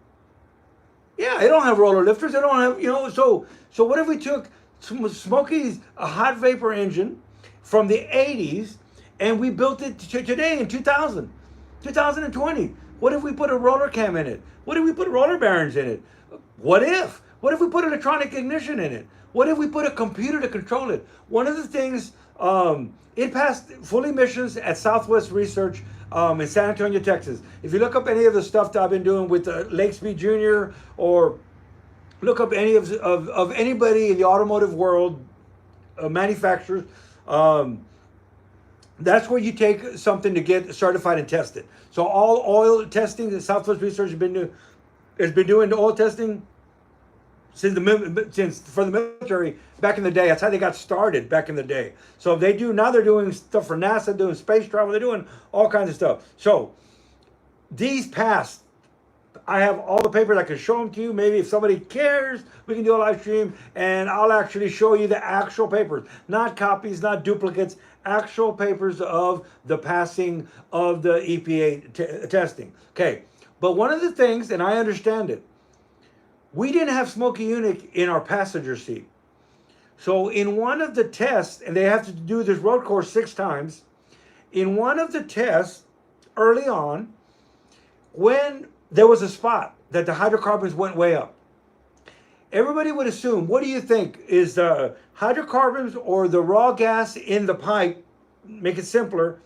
Yeah, it don't have roller lifters. It don't have, so what if we took Smokey's hot vapor engine from the 80s and we built it today in 2020. What if we put a roller cam in it? What if we put roller bearings in it? What if we put electronic ignition in it? What if we put a computer to control it? One of the things, it passed full emissions at Southwest Research in San Antonio, Texas. If you look up any of the stuff that I've been doing with Lake Speed Jr. or look up any of anybody in the automotive world, manufacturers, that's where you take something to get certified and tested. So all oil testing that Southwest Research has been doing oil testing since for the military back in the day. That's how they got started back in the day. So they're doing stuff for NASA, doing space travel, they're doing all kinds of stuff. So these passed. I have all the papers. I can show them to you. Maybe if somebody cares, we can do a live stream and I'll actually show you the actual papers, not copies, not duplicates, actual papers of the passing of the EPA testing. Okay, but one of the things, and I understand it, we didn't have Smokey Unique in our passenger seat. So in one of the tests, and they have to do this road course 6 times, in one of the tests early on, when there was a spot that the hydrocarbons went way up, everybody would assume, what do you think? Is the hydrocarbons or the raw gas in the pipe, make it simpler,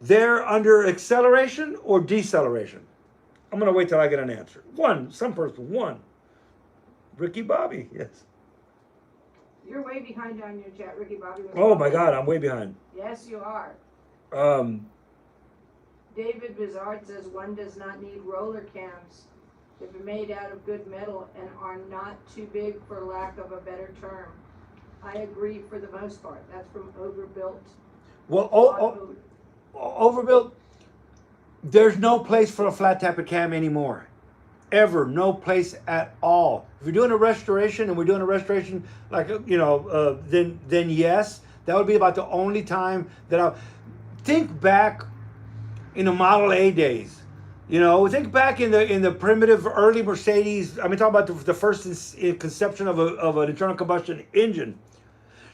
they're under acceleration or deceleration? I'm going to wait till I get an answer. One. Ricky Bobby, yes. You're way behind on your chat, Ricky Bobby. Oh my God, I'm way behind. Yes, you are. David Bizarre says one does not need roller cams if they're made out of good metal and are not too big for lack of a better term. I agree for the most part. That's from Overbuilt. Well, Overbuilt, there's no place for a flat tappet cam anymore. Ever, no place at all. If you're doing a restoration, and we're doing a restoration like, then yes, That would be about the only time that I think back in the Model A days. You know, think back in the primitive early Mercedes. I mean, talk about the first conception of an internal combustion engine.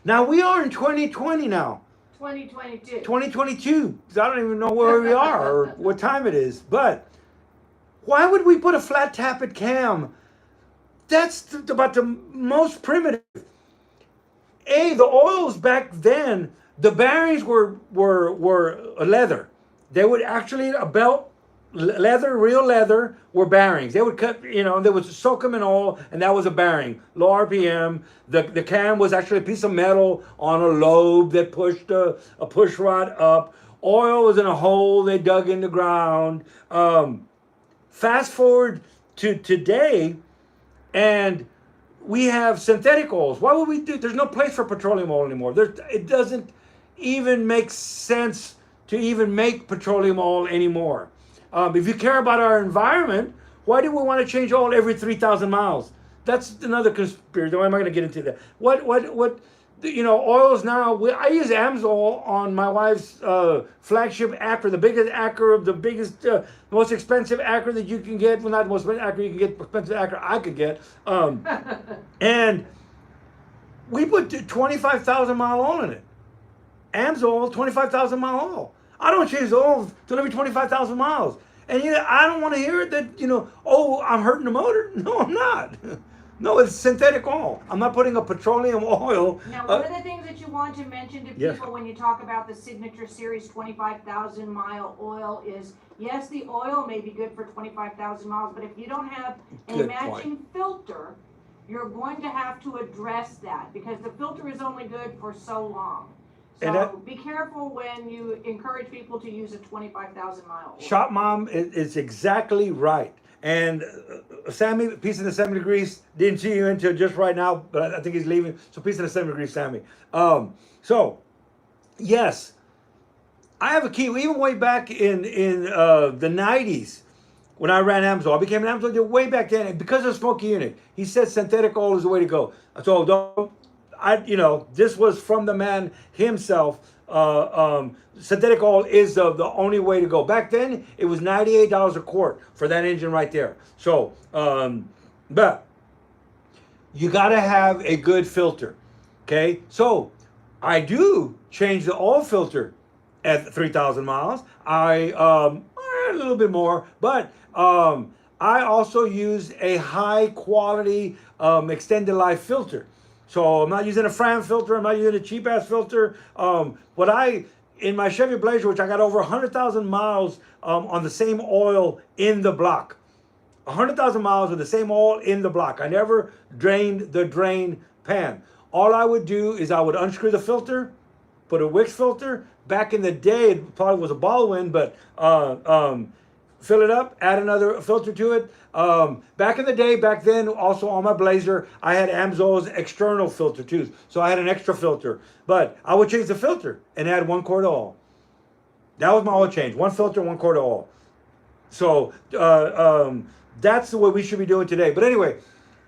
Now we are in 2020 now. 2022. 2022. I don't even know where we are or what time it is. But why would we put a flat tappet cam? That's about the most primitive. The oils back then, the bearings were leather. They would actually, a belt, leather, real leather, were bearings. They would cut, they would soak them in oil, and that was a bearing. Low RPM. The cam was actually a piece of metal on a lobe that pushed a push rod up. Oil was in a hole they dug in the ground. Fast forward to today, and we have synthetic oils. Why would we do? There's no place for petroleum oil anymore. It doesn't even make sense to even make petroleum oil anymore. If you care about our environment, why do we want to change oil every 3,000 miles? That's another conspiracy. Why am I going to get into that? Oils now, I use Amsoil on my wife's flagship Acura, the biggest Acura, the biggest, most expensive Acura that you can get. Well, not the most expensive Acura, you can get expensive Acura I could get. And we put 25,000 mile oil in it. Amsoil, 25,000 mile oil. I don't change the oil till every 25,000 miles. And I don't want to hear it that, I'm hurting the motor. No, I'm not. No, it's synthetic oil. I'm not putting a petroleum oil. Now, one of the things that you want to mention to people when you talk about the Signature Series 25,000 mile oil is, yes, the oil may be good for 25,000 miles, but if you don't have a matching filter, you're going to have to address that because the filter is only good for so long. So be careful when you encourage people to use a 25,000 mile oil. Shop Mom is exactly right. And Sammy, Peace in the 7 Degrees, didn't see you until just right now, but I think he's leaving. So Peace in the 7 Degrees, Sammy. So, yes, I have a key. Even way back in the 90s, when I ran Amsoil, I became an Amsoil dealer way back then. And because of Smokey Unit, he said synthetic oil is the way to go. So, this was from the man himself. Synthetic oil is the only way to go. Back then, it was $98 a quart for that engine right there. So, but you got to have a good filter. Okay, so I do change the oil filter at 3,000 miles. A little bit more, but I also use a high quality extended life filter. So I'm not using a Fram filter. I'm not using a cheap ass filter. In my Chevy Blazer, which I got over 100,000 miles on the same oil in the block. 100,000 miles with the same oil in the block. I never drained the drain pan. All I would do is I would unscrew the filter, put a Wix filter. Back in the day, it probably was a Baldwin, but fill it up, add another filter to it. Back in the day, back then, also on my Blazer, I had Amsoil's external filter too. So I had an extra filter. But I would change the filter and add 1 quart of oil. That was my oil change. 1 filter, 1 quart of oil. So that's the way we should be doing today. But anyway,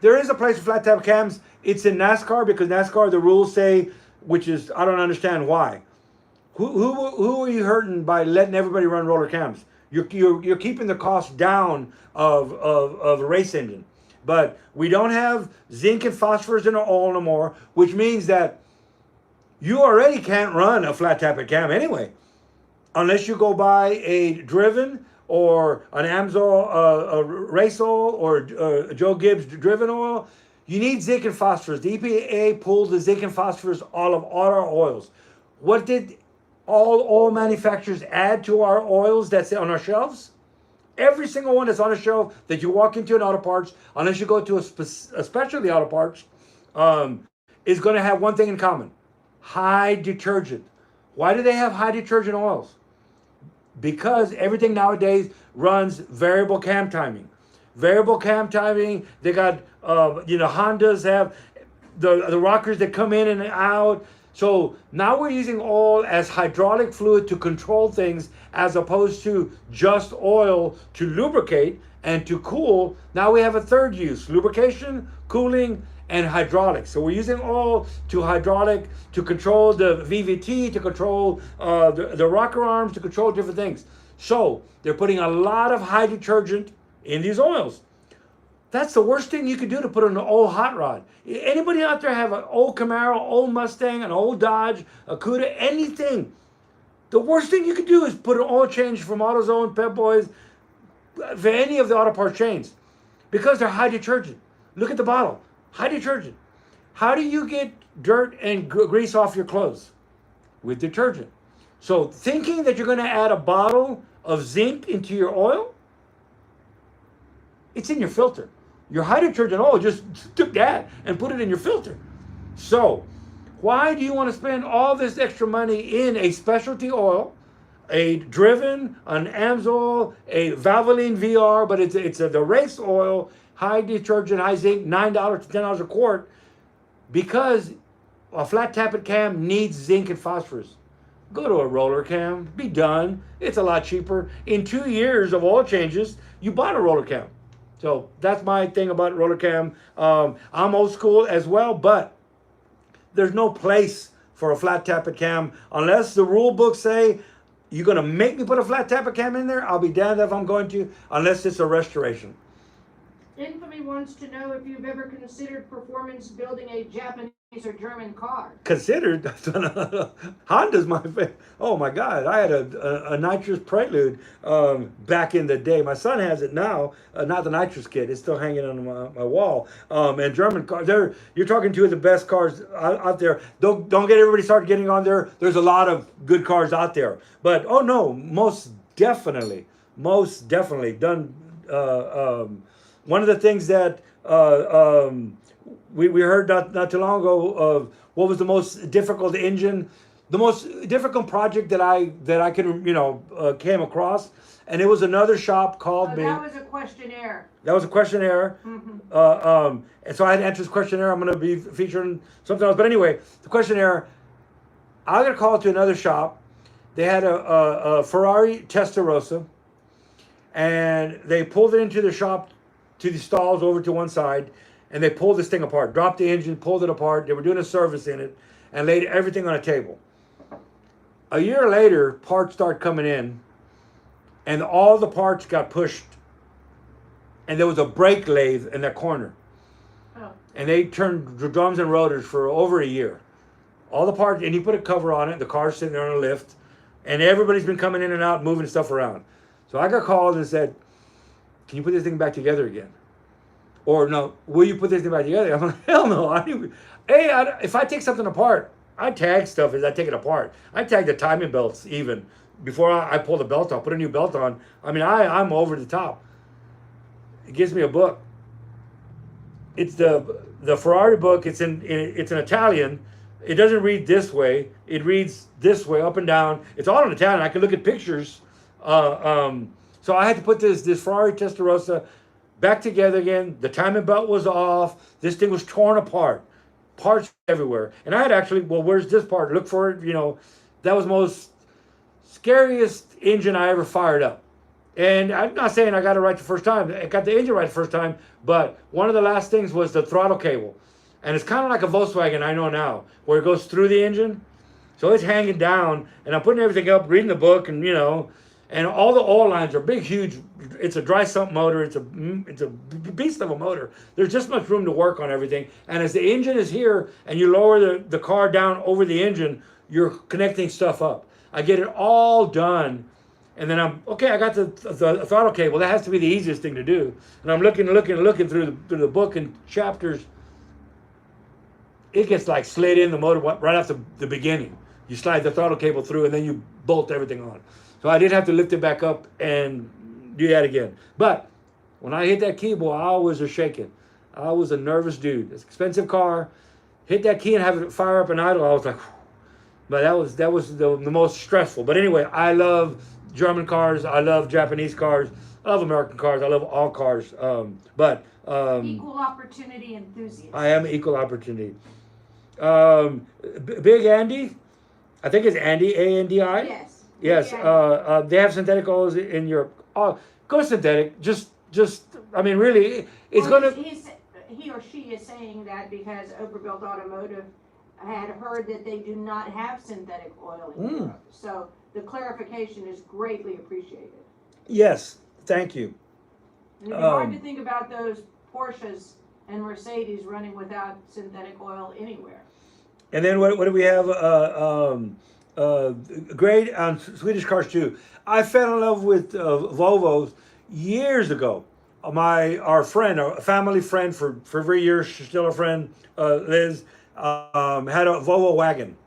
there is a place for flat tap cams. It's in NASCAR because NASCAR, the rules say, which is, I don't understand why. Who are you hurting by letting everybody run roller cams? You're keeping the cost down of a race engine. But we don't have zinc and phosphorus in our oil no more, which means that you already can't run a flat tappet cam anyway. Unless you go buy a driven or an Amsoil a race oil or Joe Gibbs driven oil. You need zinc and phosphorus. The EPA pulled the zinc and phosphorus all our oils. What did all oil manufacturers add to our oils that's on our shelves? Every single one that's on a shelf that you walk into an auto parts, unless you go to a specialty auto parts, is going to have one thing in common: high detergent. Why do they have high detergent oils? Because everything nowadays runs variable cam timing. Variable cam timing. They got Hondas have the rockers that come in and out. So now we're using oil as hydraulic fluid to control things as opposed to just oil to lubricate and to cool. Now we have a third use: lubrication, cooling, and hydraulics. So we're using oil to hydraulic to control the VVT, to control the rocker arms, to control different things. So they're putting a lot of high detergent in these oils. That's the worst thing you could do to put on an old hot rod. Anybody out there have an old Camaro, old Mustang, an old Dodge, a Cuda, anything? The worst thing you could do is put an oil change from AutoZone, Pep Boys, for any of the auto parts chains, because they're high detergent. Look at the bottle, high detergent. How do you get dirt and grease off your clothes? With detergent. So thinking that you're going to add a bottle of zinc into your oil, it's in your filter. Your high detergent oil just took that and put it in your filter. So why do you want to spend all this extra money in a specialty oil, a Driven, an Amsoil, a Valvoline VR, but it's the race oil, high detergent, high zinc, $9 to $10 a quart, because a flat tappet cam needs zinc and phosphorus. Go to a roller cam, be done. It's a lot cheaper. In 2 years of oil changes, you bought a roller cam. So that's my thing about roller cam. I'm old school as well, but there's no place for a flat tappet cam unless the rule books say you're going to make me put a flat tappet cam in there. I'll be damned if I'm going to, unless it's a restoration. Infamy wants to know if you've ever considered performance building a Japanese or German car. Considered? Honda's my favorite. Oh my God, I had a nitrous Prelude back in the day. My son has it now, not the nitrous kit. It's still hanging on my wall. And German cars, you're talking two of the best cars out there. Don't get everybody started getting on there. There's a lot of good cars out there. But oh no, most definitely done. One of the things that we heard not too long ago of what was the most difficult engine, the most difficult project that I can came across, and it was another shop called me. That was a questionnaire. That was a questionnaire. Mm-hmm. And so I had to answer this questionnaire. I'm going to be featuring something else, but anyway, the questionnaire. I got a call to another shop. They had a Ferrari Testarossa, and they pulled it into the shop, to the stalls over to one side, and they pulled this thing apart, dropped the engine, pulled it apart. They were doing a service in it and laid everything on a table. A year later, parts start coming in, and all the parts got pushed, and there was a brake lathe in that corner. Oh. And they turned drums and rotors for over a year. All the parts, and he put a cover on it. The car's sitting there on a lift, and everybody's been coming in and out, moving stuff around. So I got called and said, "Can you put this thing back together again?" Or no, will you put this thing back together? I'm like, hell no. If I take something apart, I tag stuff as I take it apart. I tag the timing belts even before I pull the belt off, put a new belt on. I mean, I'm over the top. It gives me a book. It's the Ferrari book. It's in Italian. It doesn't read this way. It reads this way, up and down. It's all in Italian. I can look at pictures. So I had to put this Ferrari Testarossa back together again. The timing belt was off. This thing was torn apart. Parts everywhere. And I had actually, well, where's this part? Look for it. That was the most scariest engine I ever fired up. And I'm not saying I got it right the first time. I got the engine right the first time. But one of the last things was the throttle cable. And it's kind of like a Volkswagen, I know now, where it goes through the engine. So it's hanging down. And I'm putting everything up, reading the book, and and all the oil lines are big, huge. It's a dry sump motor. It's a beast of a motor. There's just much room to work on everything. And as the engine is here and you lower the car down over the engine, you're connecting stuff up. I get it all done. And then I got the throttle cable. That has to be the easiest thing to do. And I'm looking through the book and chapters. It gets like slid in the motor right off the beginning. You slide the throttle cable through and then you bolt everything on. So I did have to lift it back up and do that again. But when I hit that key, boy, I was shaking. I was a nervous dude. It's an expensive car. Hit that key and have it fire up and idle. I was like, whew. But that was the most stressful. But anyway, I love German cars. I love Japanese cars. I love American cars. I love all cars. Equal opportunity enthusiast. I am equal opportunity. Big Andy, I think it's Andy, A-N-D-I. Yes. Yes, they have synthetic oils in Europe. Go synthetic. Just. I mean, really, it's Well, gonna. he or she is saying that because Overbuilt Automotive had heard that they do not have synthetic oil in Europe. So the clarification is greatly appreciated. Yes, thank you. And it'd be hard to think about those Porsches and Mercedes running without synthetic oil anywhere. And then what do we have? Great on Swedish cars too. I fell in love with Volvos years ago. Our friend, a family friend for 3 years, she's still a friend, Liz, had a Volvo wagon,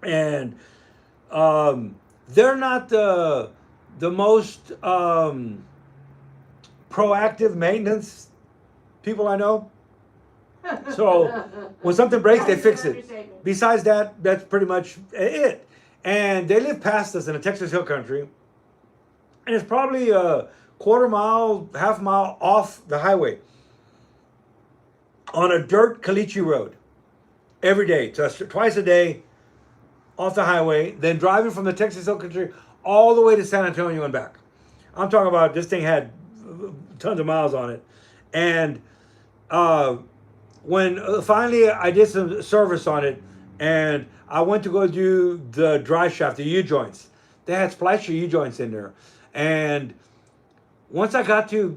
and they're not the most proactive maintenance people I know. So when something breaks, they fix it. Besides that, that's pretty much it. And they live past us in the Texas Hill Country, and it's probably a quarter mile, half mile off the highway on a dirt caliche road every day. So twice a day off the highway, then driving from the Texas Hill Country all the way to San Antonio and back. I'm talking about this thing had tons of miles on it. And when finally I did some service on it, and I went to go do the drive shaft, the U-joints. They had splicer U-joints in there. And once I got to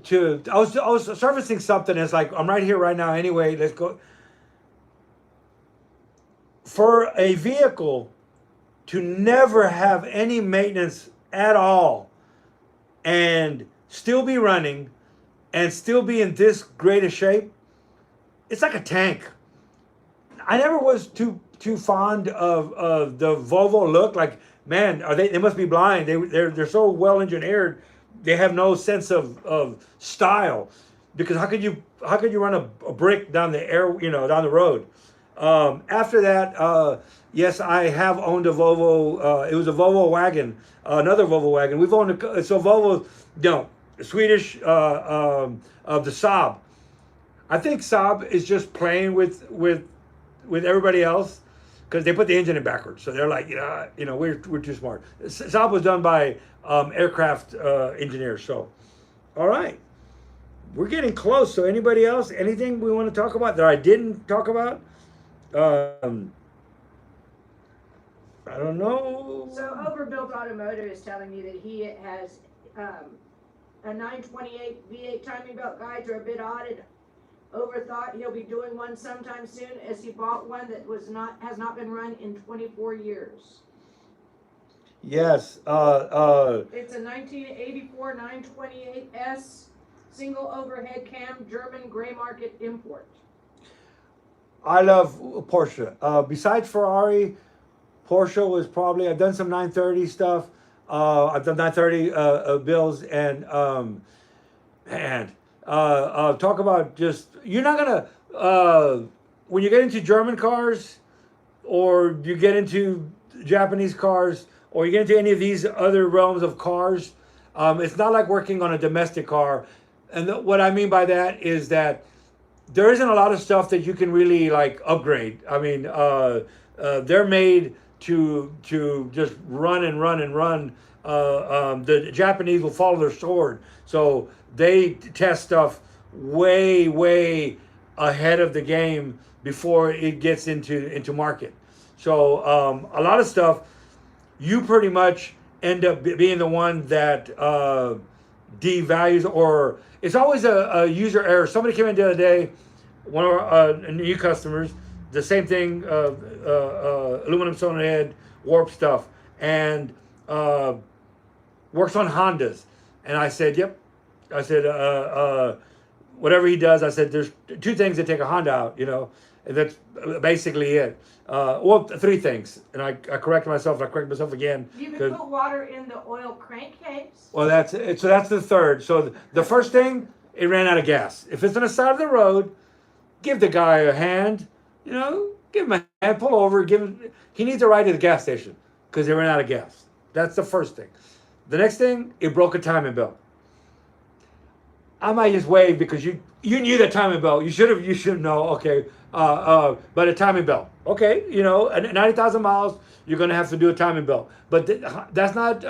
I was servicing something, and it's like, I'm right here right now anyway, let's go. For a vehicle to never have any maintenance at all and still be running and still be in this great a shape, it's like a tank. I never was too fond of the Volvo look. Like, man, they must be blind. They're so well engineered. They have no sense of style, because how could you run a brick down the down the road? After that, yes, I have owned a Volvo. It was a Volvo wagon, another Volvo wagon. We've owned Volvo, Swedish, of the Saab. I think Saab is just playing with everybody else, because they put the engine in backwards. So they're like, we're too smart. Saab was done by aircraft engineers. So, all right, we're getting close. So anybody else, anything we want to talk about that I didn't talk about? I don't know. So Overbuilt Automotive is telling me that he has a 928 V8 timing belt guides are a bit odd and overthought. He'll be doing one sometime soon, as he bought one that has not been run in 24 years. Yes. It's a 1984 928S single overhead cam German gray market import. I love Porsche. Besides Ferrari, Porsche was probably, I've done some 930 stuff. I've done 930 builds, and talk about just, you're not gonna, when you get into German cars, or you get into Japanese cars, or you get into any of these other realms of cars, it's not like working on a domestic car. And what I mean by that is that there isn't a lot of stuff that you can really like upgrade. I mean, they're made to just run and run and run. The Japanese will follow their sword, so they test stuff way ahead of the game before it gets into market. So a lot of stuff, you pretty much end up being the one that devalues, or it's always a user error. Somebody came in the other day, one of our new customers, the same thing, aluminum cylinder head, warp stuff, and works on Hondas. And I said, yep. I said, whatever he does, I said, there's two things that take a Honda out, and that's basically it. Well, three things. And I corrected myself, and I corrected myself again. You can put water in the oil crankcase. Well, that's it. So that's the third. So the first thing, it ran out of gas. If it's on the side of the road, give the guy a hand, give him a hand, pull over, he needs a ride to the gas station, because they ran out of gas. That's the first thing. The next thing, it broke a timing belt. I might just wave, because you knew the timing belt. You should know. Okay, but a timing belt. Okay, at 90,000 miles, you're gonna have to do a timing belt. But that's not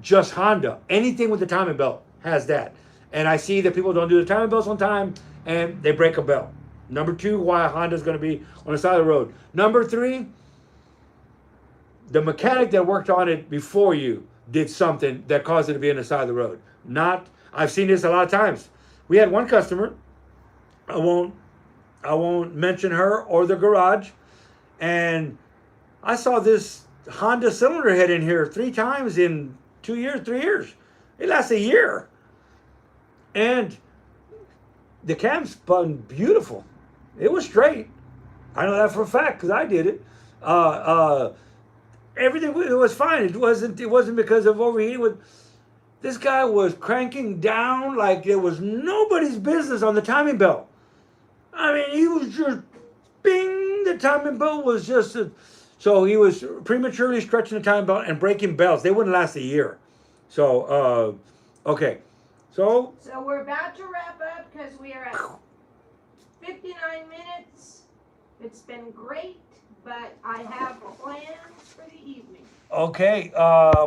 just Honda. Anything with the timing belt has that. and I see that people don't do the timing belts on time, and they break a belt. Number 2, why Honda's going to be on the side of the road. Number 3, the mechanic that worked on it before you did something that caused it to be on the side of the road. I've seen this a lot of times. We had one customer, I won't mention her or the garage, and I saw this Honda cylinder head in here 3 times in 2 years, 3 years. It lasts a year. And the cam spun beautiful. It was straight. I know that for a fact because I did it. Everything was fine. It wasn't because of overheating. This guy was cranking down like it was nobody's business on the timing belt. I mean, he was just bing. The timing belt was just so he was prematurely stretching the timing belt and breaking belts. They wouldn't last a year. So okay. So we're about to wrap up because we are at 59 minutes. It's been great, but I have plans for the evening. okay,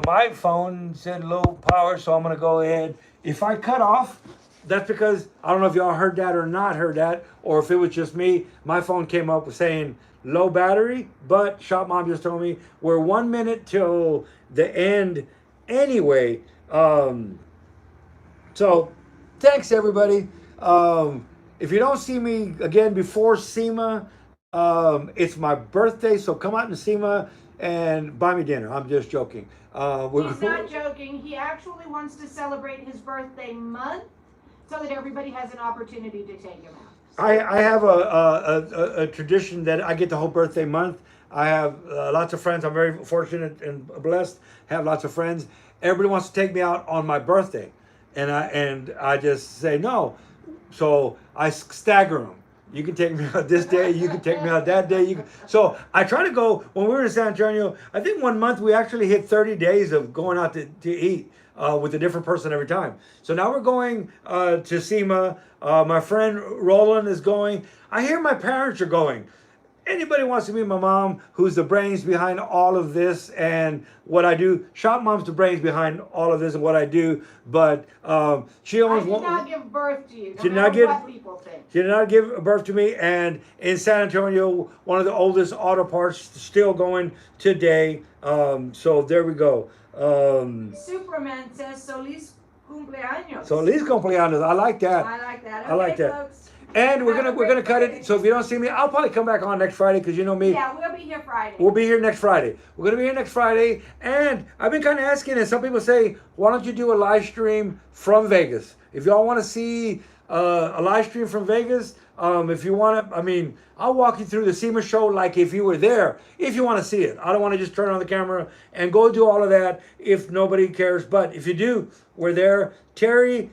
my phone said low power, so I'm gonna go ahead. If I cut off, that's because I don't know if y'all heard that or not heard that, or if it was just me. My phone came up with saying low battery, but Shop Mom just told me we're 1 minute till the end anyway. So thanks everybody. If you don't see me again before SEMA, it's my birthday, so come out to SEMA and buy me dinner. I'm just joking. He's not joking. He actually wants to celebrate his birthday month so that everybody has an opportunity to take him out. I have a tradition that I get the whole birthday month. I have lots of friends. I'm very fortunate and blessed. Have lots of friends. Everybody wants to take me out on my birthday, and I just say no. So I stagger them. You can take me out this day. You can take me out that day. So I try to go. When we were in San Antonio, I think 1 month we actually hit 30 days of going out to eat with a different person every time. So now we're going to SEMA. My friend Roland is going. I hear my parents are going. Anybody wants to meet my mom, who's the brains behind all of this and what I do. Shop Mom's the brains behind all of this and what I do. But she almost I did not give birth to you. No She did matter not give. what people think. She did not give birth to me. And in San Antonio, one of the oldest auto parts still going today. So there we go. Superman says Solis cumpleaños. Solis cumpleaños. I like that. I like that. Okay, I like that. Folks. And we're Have a gonna great cut Friday. it. So if you don't see me, I'll probably come back on next Friday because you know me. Yeah, we'll be here Friday. We'll be here next Friday. We're gonna be here next Friday, and I've been kind of asking, and some people say, why don't you do a live stream from Vegas? If y'all want to see a live stream from Vegas, if you want to, I mean, I'll walk you through the SEMA show like if you were there. If you want to see it, I don't want to just turn on the camera and go do all of that if nobody cares. But if you do, we're there. Terry,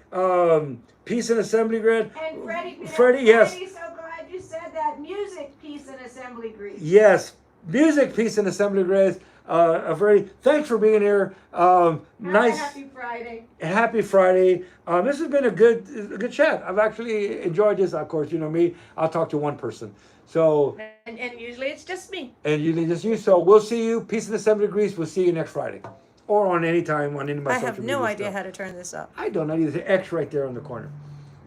Peace and Assembly Grid. And Freddie, yes. Freddie, so glad you said that. Music, peace, and assembly grease. Yes, music, peace, and assembly grace. Freddie, thanks for being here. Nice. Happy Friday. Happy Friday. This has been a good chat. I've actually enjoyed this. Of course, you know me. I'll talk to one person. So. And usually it's just me. And usually just you. So we'll see you. Peace and assembly grease. We'll see you next Friday, or on any time on any of my I social have media no idea stuff. how to turn this up. I don't know. There's an X right there on the corner.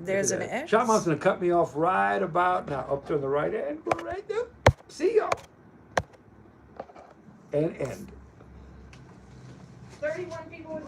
There's an X. Shop Mom's gonna cut me off right about now. Up to the right end. Go right there. See y'all. And end. 31 people with